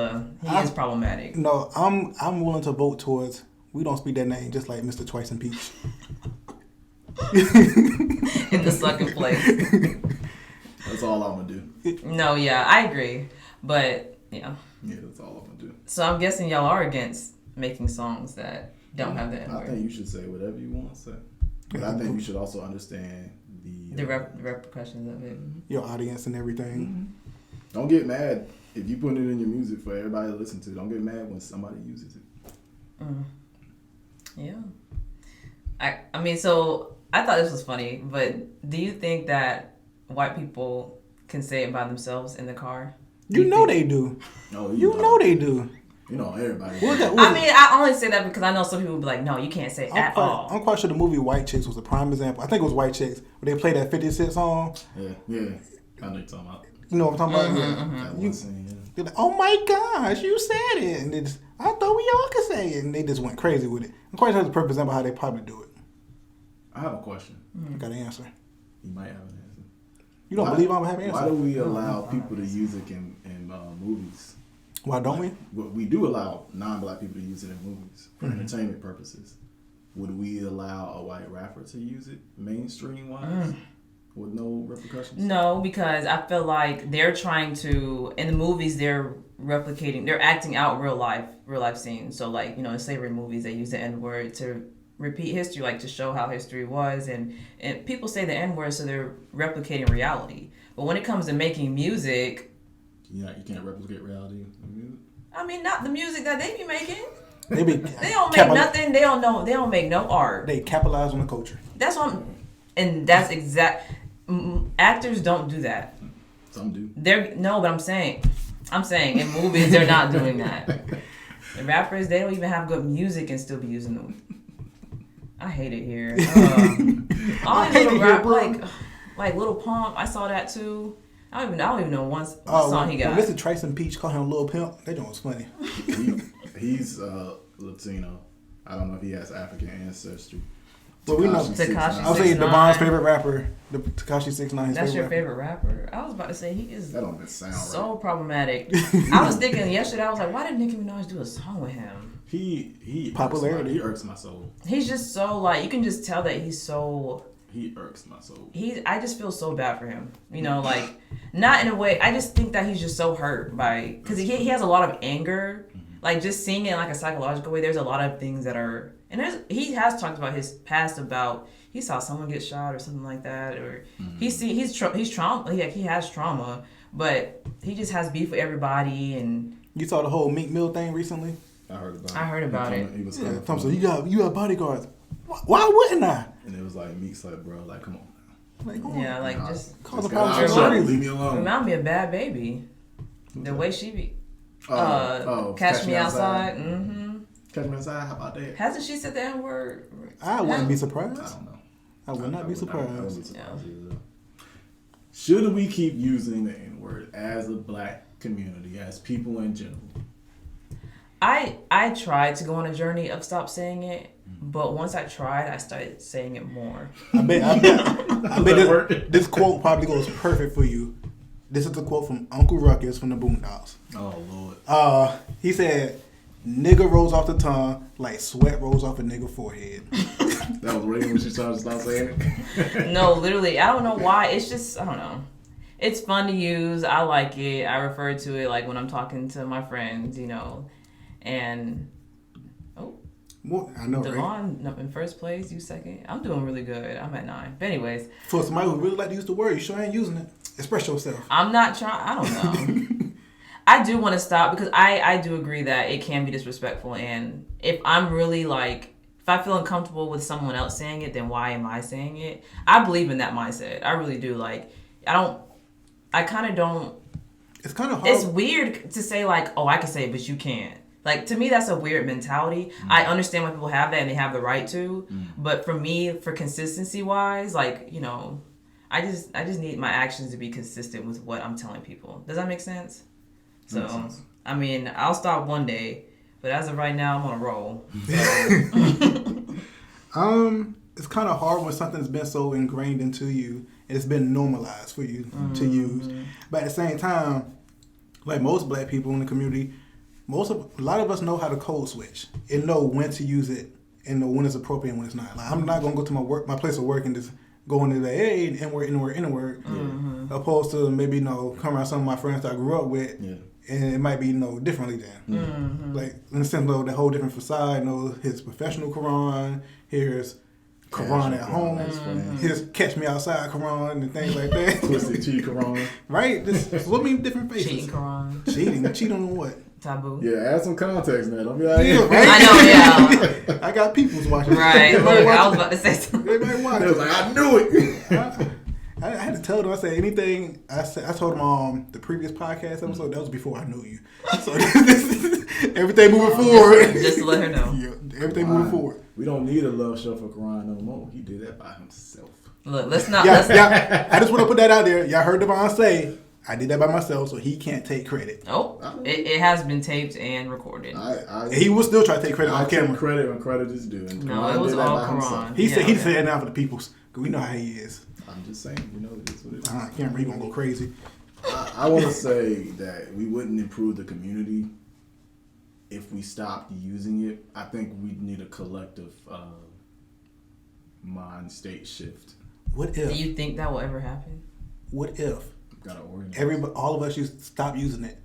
problematic. No, I'm willing to vote towards. We don't speak that name, just like Mr. Twice and Peach. In the second place. That's all I'm gonna do. No, yeah, I agree, but yeah. Yeah, that's all I'm gonna do. So I'm guessing y'all are against making songs that don't have the N-word. I think you should say whatever you want to say, but I think you should also understand the repercussions of it. Your audience and everything. Mm-hmm. Don't get mad if you put it in your music for everybody to listen to. Don't get mad when somebody uses it. Yeah. I mean, so I thought this was funny, but do you think that white people can say it by themselves in the car? You know they do. No, you know they do. You know everybody. I mean, I only say that because I know some people will be like, no, you can't say at all. I'm quite sure the movie White Chicks was a prime example. I think it was White Chicks where they played that 50 Cent song. Yeah. I know you're talking about. You know what I'm talking about? They're like, oh my gosh, you said it. And they just, I thought we all could say it. And they just went crazy with it. I'm quite sure it's a perfect example of how they probably do it. I have a question. I got an answer. You might have an answer. You don't believe I'm going to have an answer? Why do we allow people to use it in movies? Why don't we? We do allow non-black people to use it in movies for entertainment purposes. Would we allow a white rapper to use it mainstream-wise with no repercussions? No, because I feel like they're trying to, in the movies, they're acting out real life scenes. So like, in slavery movies, they use the N-word to repeat history, like to show how history was. And people say the N-word, so they're replicating reality. But when it comes to making music... You can't replicate reality in music? I mean, not the music that they be making. They don't make nothing. They don't make no art. They capitalize on the culture. That's what and that's exact. actors don't do that. Some do. But I'm saying in movies they're not doing that. The rappers, they don't even have good music and still be using them. I hate it here. All these little rap, like Lil Pump, I saw that too. I don't even know what song he got. Mr. Trace and Peach call him Lil Pimp. They doing was funny. He's Latino. I don't know if he has African ancestry. But we know Tekashi. I'll say Devon's favorite rapper, the Tekashi 6ix9ine. That's your favorite rapper? I was about to say he is that don't sound so right. problematic. I was thinking yesterday, I was like, why did Nicki Minaj do a song with him? He popularity. He irks my soul. He's just so like, you can just tell that he's so. He irks my soul. I just feel so bad for him. You know, like not in a way. I just think that he's just so hurt by because he has a lot of anger. Like just seeing it in like a psychological way. There's a lot of things that are. And he has talked about his past about he saw someone get shot or something like that, or he's trauma. He has trauma, but he just has beef with everybody. And you saw the whole Meek Mill thing recently. I heard about it. He was Tom said, you got bodyguards. Why wouldn't I? And it was like Meek's like, bro, like come on. Yeah, like just cause a problem. Leave me alone. Remind me of Bad Baby. The way she be. Catch Me Outside. Mm-hmm. Catch Me Outside. How about that? Hasn't she said the N-word? I wouldn't be surprised. I don't know. I would not be surprised. I would be surprised either. Should we keep using the N-word as a black community, as people in general? I tried to go on a journey of stop saying it, but once I tried, I started saying it more. I bet this quote probably goes perfect for you. This is a quote from Uncle Ruckus from the Boondocks. Oh, Lord. He said, nigga rolls off the tongue like sweat rolls off a nigga forehead. That was really what you trying to stop saying it? No, literally. I don't know why. It's just, I don't know. It's fun to use. I like it. I refer to it like when I'm talking to my friends, and well, I know, DEVON, in first place, you second. I'm doing really good. I'm at 9. But anyways. For somebody who really like to use the word, you sure ain't using it. Express yourself. I'm not trying. I don't know. I do want to stop because I do agree that it can be disrespectful. And if I'm really like, if I feel uncomfortable with someone else saying it, then why am I saying it? I believe in that mindset. I really do. Like, I kind of don't. It's kind of hard. It's weird to say like, oh, I can say it, but you can't. Like, to me, that's a weird mentality. I understand why people have that and they have the right to. But for me, for consistency wise, like, I just need my actions to be consistent with what I'm telling people. Does that make sense? So, I mean, I'll stop one day, but as of right now, I'm on a roll. It's kind of hard when something's been so ingrained into you and it's been normalized for you to use. But at the same time, like most black people in the community, a lot of us know how to code switch and know when to use it and know when it's appropriate and when it's not. Like, I'm not gonna go to my place of work and just go into the hey N-word, opposed to maybe come around some of my friends that I grew up with, and it might be differently then. Like in the sense of the whole different facade. His professional Quran, here's Quran at home, here's Catch Me Outside Quran and things like that. Twisted Tea Quran, right? This what mean different faces. Cheating Quran. Cheating on what? Taboo. Yeah, add some context, man. Don't be like, right? I know, yeah. I got people's watching. Right. Look, I was about to say something. Everybody watching. They was like, I knew it. I had to tell them. I said anything. I told them the previous podcast episode. That was before I knew you. So everything moving forward. Just to let her know. Yeah, everything moving forward. We don't need a love show for Quran no more. He did that by himself. Look, let's not. Yeah, I just want to put that out there. Y'all heard Devon say, I did that by myself, so he can't take credit. Oh, it has been taped and recorded. He will still try to take credit on camera. Take credit when credit is due. And no, it was all Quran. He said it now for the peoples. Because we know how he is. I'm just saying, it is what it is. Camera, he gonna go crazy. I want to say that we wouldn't improve the community if we stopped using it. I think we need a collective mind state shift. What if? Do you think that will ever happen? What if? All of us stop using it.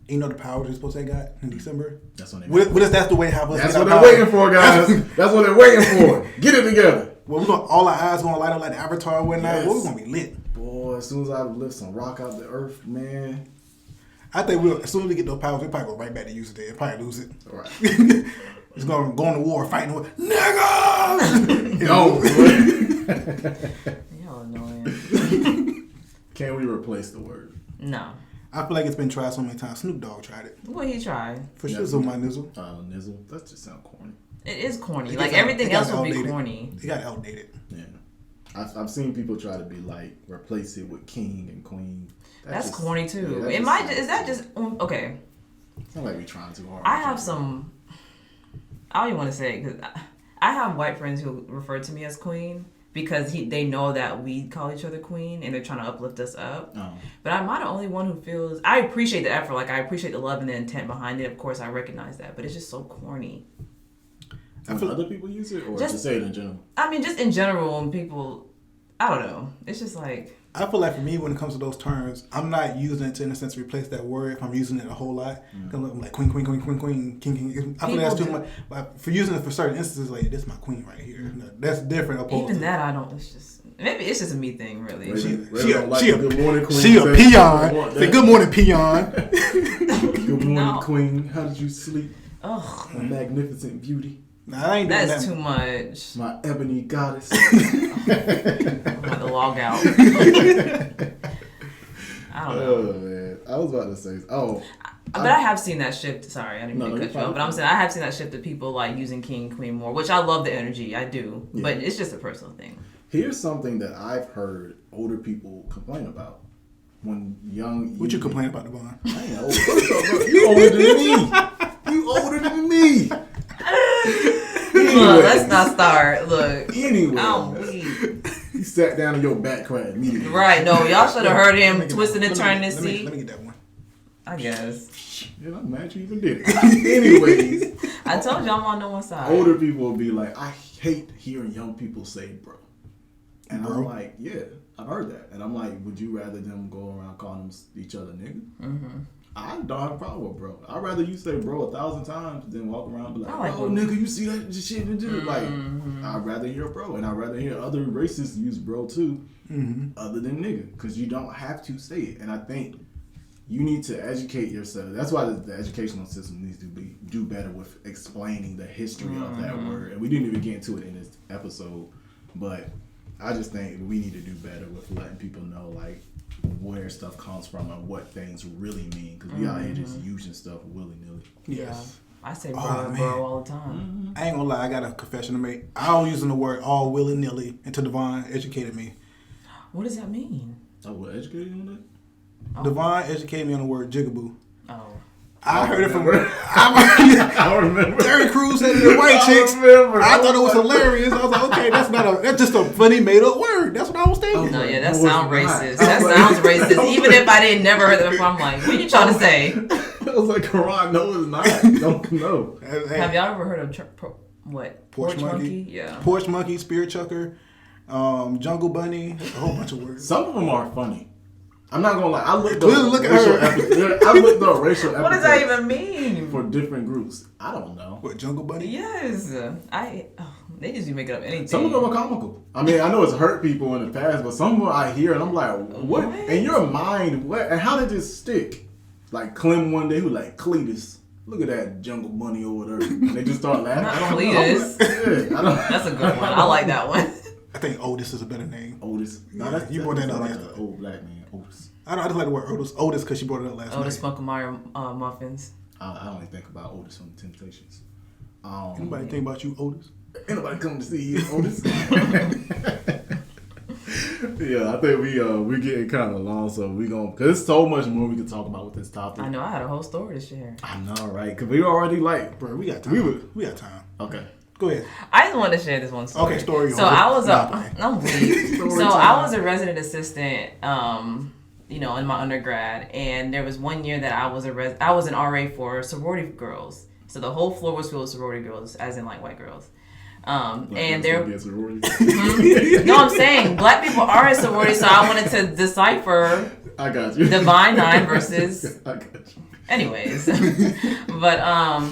The powers we're supposed to got in December? That's when they what if that's the way how us That's what they're waiting for, guys. That's what they're waiting for. Get it together. Well, all our eyes gonna light up like the Avatar and whatnot. Yes. Well, we're gonna be lit. Boy, as soon as I lift some rock out the earth, man. I think as soon as we get those powers, we'll probably go right back to using it. We'll probably lose it. All right. It's gonna go into war fighting with niggas. No. Y'all annoying. Can we replace the word? No. I feel like it's been tried so many times. Snoop Dogg tried it. What he tried? For shizzle, my nizzle. Nizzle. That just sounds corny. It is corny. It Like gets everything it else got would be outdated. corny. It got outdated. Yeah. I've seen people try to be like, replace it with king and queen. That's corny too. Yeah, that It just might. sounds Is that corny. just okay? It's not like we trying too hard. I have some. I don't even want to say it because I have white friends who refer to me as queen because they know that we call each other queen and they're trying to uplift us up. Oh. But am I the only one who feels? I appreciate the effort. Like I appreciate the love and the intent behind it. Of course, I recognize that, but it's just so corny. When other people use it, or just say it in general? I mean, just in general, when people, I don't know. It's just like. I feel like for me, when it comes to those terms, I'm not using it to, in a sense, replace that word if I'm using it a whole lot. I'm like, queen, queen, queen, queen, queen, king, king. I feel like that's too much. Like, for using it for certain instances, like, this is my queen right here. No, that's different. Even that, I don't, it's just, maybe it's just a me thing, really. She a good morning queen. She a peon. Say, good morning, peon. Good morning, No. queen. How did you sleep? Ugh. My magnificent beauty. Nah, I ain't doing That's that. too much. My ebony goddess. I'm about to log out. I don't know. Oh, man. I was about to say, But I have seen that shift. Sorry, I didn't mean to you're cut you off. fine. But I'm saying I have seen that shift of people like using king, queen more, which I love the energy. I do. Yeah. But it's just a personal thing. Here's something that I've heard older people complain about. When young... What you complain about, Devon? I ain't old. You older than me. You older than me. Look, let's not start. Look. Anyway. I'm weak. You sat down in your back crack immediately. Right, no, y'all should have heard him twisting and turning his seat. Let me get that one. I guess. Yeah, I'm mad you even did it. Anyways, I told you I'm on no one side. older people will be like, I hate hearing young people say bro. And Bro? I'm like, yeah, I've heard that. And I'm like, would you rather them go around calling each other nigga? Mm-hmm. I don't have a problem with bro. I'd rather you say bro 1,000 times than walk around and be like, I like oh, when- nigga, you see that shit? Like, Mm-hmm. I'd rather hear bro. And I'd rather hear other racists use bro too, other than nigga. Because you don't have to say it. And I think you need to educate yourself. That's why the educational system needs to do better with explaining the history of that word. And we didn't even get into it in this episode. But I just think we need to do better with letting people know, like, where stuff comes from and what things really mean, because we out here just using stuff willy-nilly. Yes. I say Oh, bro, man. bro all the time. I ain't gonna lie, I got a confession to make. I don't using the word all willy-nilly until Devon educated me. What does that mean? Oh, what, educated you on that? Oh. Devon educated me on the word jigaboo. Oh. I heard it from I don't remember. Terry Crews said it to white chicks. I thought it was hilarious. I was like, okay, that's just a funny made up word. That's what I was thinking. No, yeah, that No, sounds it's not. racist. That sounds racist. Even if I didn't never heard that before, I'm like, what are you trying to say? I was like, Quran, no, it's not. Don't know. Hey, Have y'all ever heard of Porch monkey? Yeah. Porch monkey, spirit chucker, jungle bunny, a whole bunch of words. Some of them are funny. I'm not gonna lie. I looked Look up at racial her. epithets. I looked up racial What does that epithets even mean? for different groups. I don't know. What, jungle bunny? Yes, they just be making up anything. Some of them are comical. I mean, I know it's hurt people in the past, but some of them I hear and I'm like, what? What? In your mind, what? And how did this stick? Like Clem one day, who like Cletus. Look at that jungle bunny over there. And they just start laughing. Not I don't Cletus. know. Yeah, I don't. That's a good one. I like that one. I think Otis is a better name. Otis. No, Yeah, you brought that up like yesterday. an old black man. Otis. I just like the word Otis because she brought it up last Otis night. Spunkemeyer muffins. I only think about Otis from the Temptations. Anybody think about you, Otis? Anybody come to see you, Otis? Yeah, I think we're getting kind of long, so we gonna, cause there's so much more we can talk about with this topic. I know I had a whole story to share. I know, right? Cause we already like, Bro, we got time. We got time. okay. Go ahead. I just wanted to share this one story. Okay, story So over. I was Nah, play. I'm weak. Story So time. I was a resident assistant, in my undergrad, and there was one year that I was an RA for sorority girls. So the whole floor was filled with sorority girls, as in like white girls. And there, no, I'm saying black people are in sorority, so I wanted to decipher I got you. Divine 9 versus. I got you. Anyways, but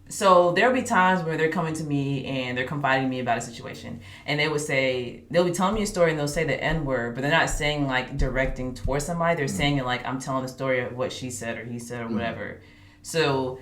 so there'll be times where they're coming to me and they're confiding me about a situation, and they'll be telling me a story and they'll say the N word, but they're not saying like directing towards somebody. They're saying it like I'm telling the story of what she said or he said or whatever. So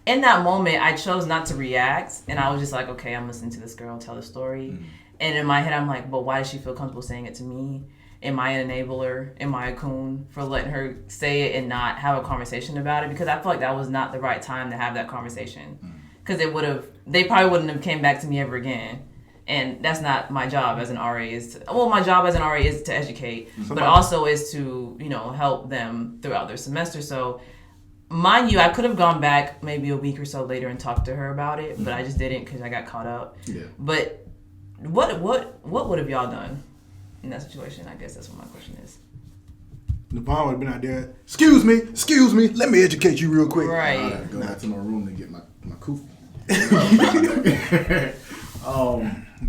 in that moment, I chose not to react, and I was just like, okay, I'm listening to this girl tell the story. And in my head, I'm like, but why does she feel comfortable saying it to me? Am I an enabler? Am I a coon for letting her say it and not have a conversation about it? Because I feel like that was not the right time to have that conversation. Because they probably wouldn't have came back to me ever again. And that's not my job as an RA my job as an RA is to educate, but also is to, help them throughout their semester. So, mind you, I could have gone back maybe a week or so later and talked to her about it, but I just didn't because I got caught up. Yeah. But what would have y'all done in that situation? I guess that's what my question is. Devon would have been out there. Excuse me. Let me educate you real quick. Right. I gotta go back to my room to get my kufi.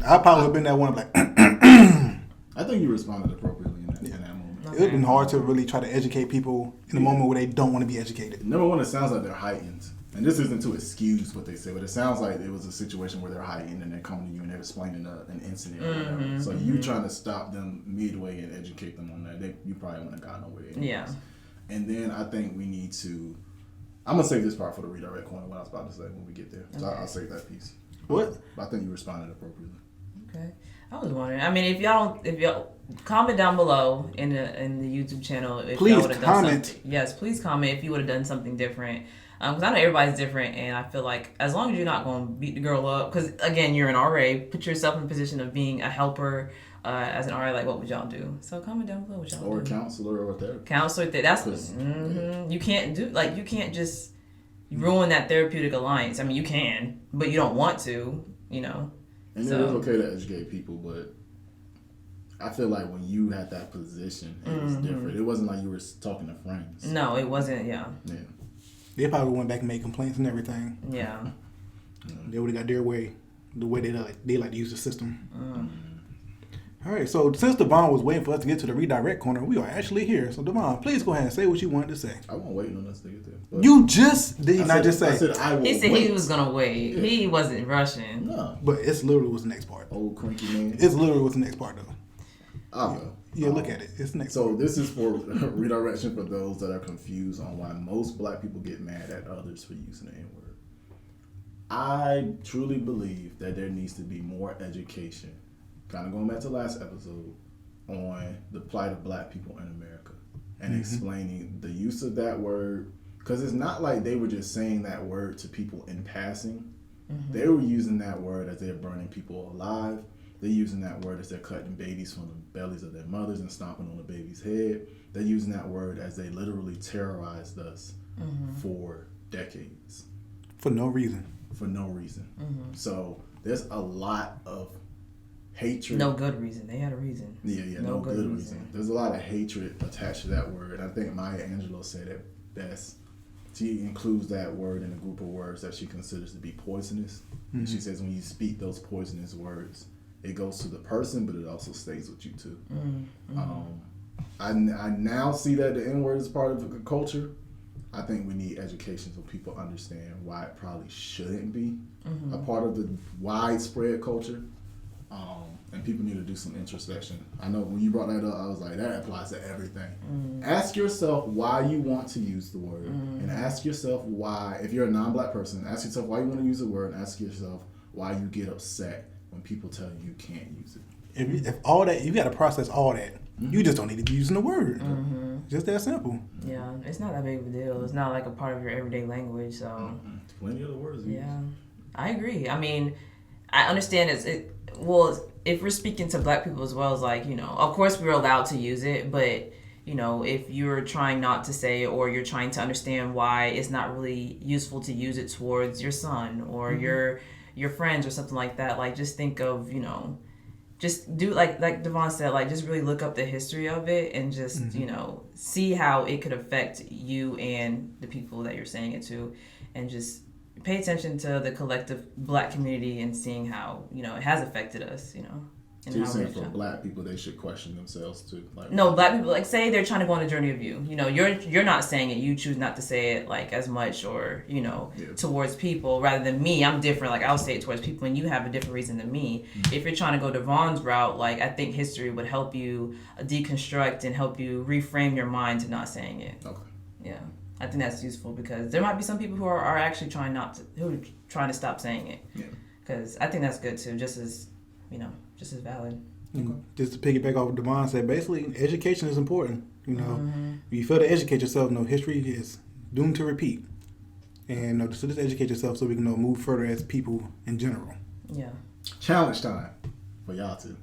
I probably would have been that one like. I think you responded appropriately in that moment. Okay. It would have been hard to really try to educate people in a moment where they don't want to be educated. Number one, it sounds like they're heightened. And this isn't to excuse what they say, but it sounds like it was a situation where they're heightened and they're coming to you and they're explaining an incident or whatever. So you trying to stop them midway and educate them on that, you probably wouldn't have gotten nowhere. Anyways. Yeah. And then I think we need to, I'm going to save this part for the redirect corner, what I was about to say when we get there. So I'll save that piece. What? But I think you responded appropriately. Okay. I was wondering. I mean, if y'all comment down below in the YouTube channel if please y'all would have done comment. something. Yes, please comment if you would have done something different. Because I know everybody's different, and I feel like as long as you're not going to beat the girl up, because again, you're an RA, put yourself in a position of being a helper as an RA. Like, what would y'all do? So comment down below what y'all do. Or a counselor or therapist. Counselor, that's you can't do you can't just ruin that therapeutic alliance. I mean, you can, but you don't want to, And it is okay to educate people, but I feel like when you had that position, it was different. It wasn't like you were talking to friends. No, it wasn't. Yeah. They probably went back and made complaints and everything. Yeah. They would have got their way, the way they like to use the system. All right, so since Devon was waiting for us to get to the redirect corner, we are actually here. So Devon, please go ahead and say what you wanted to say. I wasn't waiting on us to get there. But You just did not just say. I said I will He said wait. he was gonna wait. Yeah. He wasn't rushing. No. But it's literally what's the next part. Old cranky man. It's literally what's the next part though. I'll go. Yeah, look at it. It's the next So part. this is for redirection for those that are confused on why most black people get mad at others for using the N-word. I truly believe that there needs to be more education, kind of going back to last episode, on the plight of black people in America and explaining the use of that word, because it's not like they were just saying that word to people in passing. They were using that word as they're burning people alive. They're using that word as they're cutting babies from the bellies of their mothers and stomping on the baby's head. They're using that word as they literally terrorized us for decades. For no reason. So there's a lot of hatred. No good reason. They had a reason. Yeah, no good reason. There's a lot of hatred attached to that word. I think Maya Angelou said it best. She includes that word in a group of words that she considers to be poisonous. And she says when you speak those poisonous words, it goes to the person, but it also stays with you too. I now see that the N-word is part of the culture. I think we need education so people understand why it probably shouldn't be a part of the widespread culture. And people need to do some introspection. I know when you brought that up, I was like, that applies to everything. Ask yourself why you want to use the word. And ask yourself why, if you're a non-black person, ask yourself why you want to use the word, and ask yourself why you get upset when people tell you can't use it. If all that, you got to process all that. You just don't need to be using the word. Just that simple. Yeah, it's not that big of a deal. It's not like a part of your everyday language. So plenty of the words. Yeah, I agree. I mean, I understand well, if we're speaking to black people as well as of course we're allowed to use it, but if you're trying not to say it or you're trying to understand why it's not really useful to use it towards your son or your friends or something like that, just think of, just do like Devon said, just really look up the history of it and just, see how it could affect you and the people that you're saying it to, and just pay attention to the collective black community and seeing how, it has affected us, So you're saying for black people, they should question themselves too? No, black people, say they're trying to go on a journey of you. You're not saying it. You choose not to say it as much or, towards people rather than me. I'm different. I'll say it towards people and you have a different reason than me. If you're trying to go Devon's route, I think history would help you deconstruct and help you reframe your mind to not saying it. Okay. Yeah. I think that's useful because there might be some people who are actually trying to stop saying it. Yeah. Because I think that's good too, just as just as valid. Just to piggyback off what Devon said, basically, education is important. You feel to educate yourself. History is doomed to repeat. And so just educate yourself so we can move further as people in general. Yeah. Challenge time for y'all too.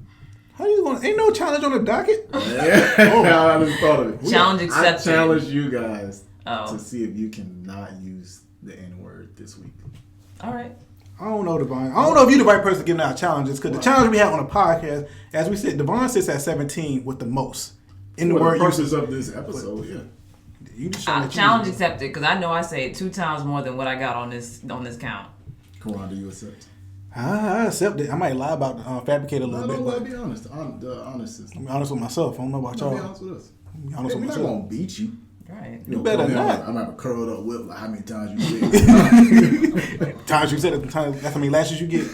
How you going? Ain't no challenge on the docket. Yeah. I just thought of it. Challenge accepted. I challenge you guys Oh. to see if you can not use the N-word this week. All right. I don't know, Devon. I don't know if you're the right person giving out challenges, because the challenge we have on the podcast, as we said, Devon sits at 17 with the most. In the word purpose of this episode, You just Challenge accepted, because I know I say it 2 times more than what I got on this count. Karan, do you accept? I accept it. I might lie about fabricate a little bit. No, be honest. The honest system. I'm honest with myself. I don't know about y'all. Be honest with us. Be honest with We're not myself. going to beat you. Right. You better not. I'm going to have a curled up whip like how many times you said. Times you said it, that's how many lashes you get.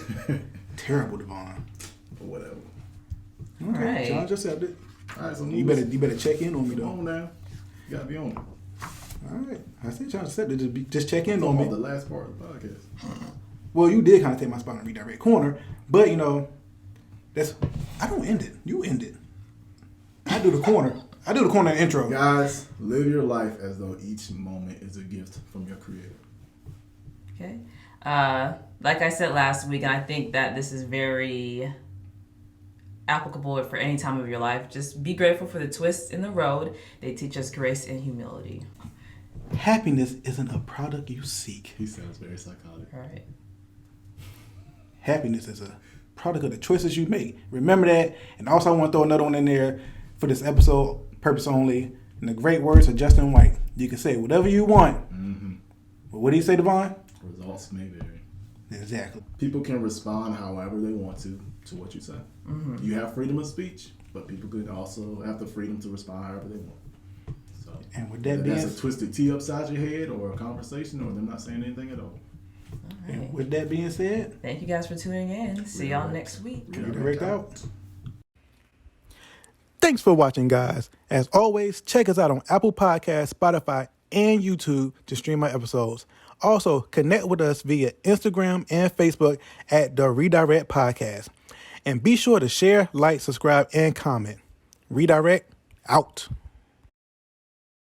Terrible, Devon. Or whatever. Okay, Right. challenge accepted. All right, so You better check in on me, though. Come on now. You got to be on it. All right. I said challenge accepted. Just check in I'm on me. on the last part of the podcast. Well, you did kind of take my spot in the redirect corner, but I don't end it. You end it. I do the corner. I do the corner intro. Guys, live your life as though each moment is a gift from your creator. Okay. Like I said last week, and I think that this is very applicable for any time of your life. Just be grateful for the twists in the road. They teach us grace and humility. Happiness isn't a product you seek. He sounds very psychotic. All right. Happiness is a product of the choices you make. Remember that. And also I want to throw another one in there for this episode, purpose only. In the great words of Justin White, you can say whatever you want. Mm-hmm. But what did he say, Devon? Results may vary. Exactly. People can respond however they want to what you say. Mm-hmm. You have freedom of speech, but people could also have the freedom to respond however they want. So, And with that being that's a twisted tea upside your head, or a conversation, or them not saying anything at all. All right. And with that being said, Thank you guys for tuning in. See y'all next week. Redirekt out. Thanks for watching, guys. As always, check us out on Apple Podcasts, Spotify, and YouTube to stream my episodes. Also, connect with us via Instagram and Facebook at the Redirekt Podcast. And be sure to share, like, subscribe, and comment. Redirekt out.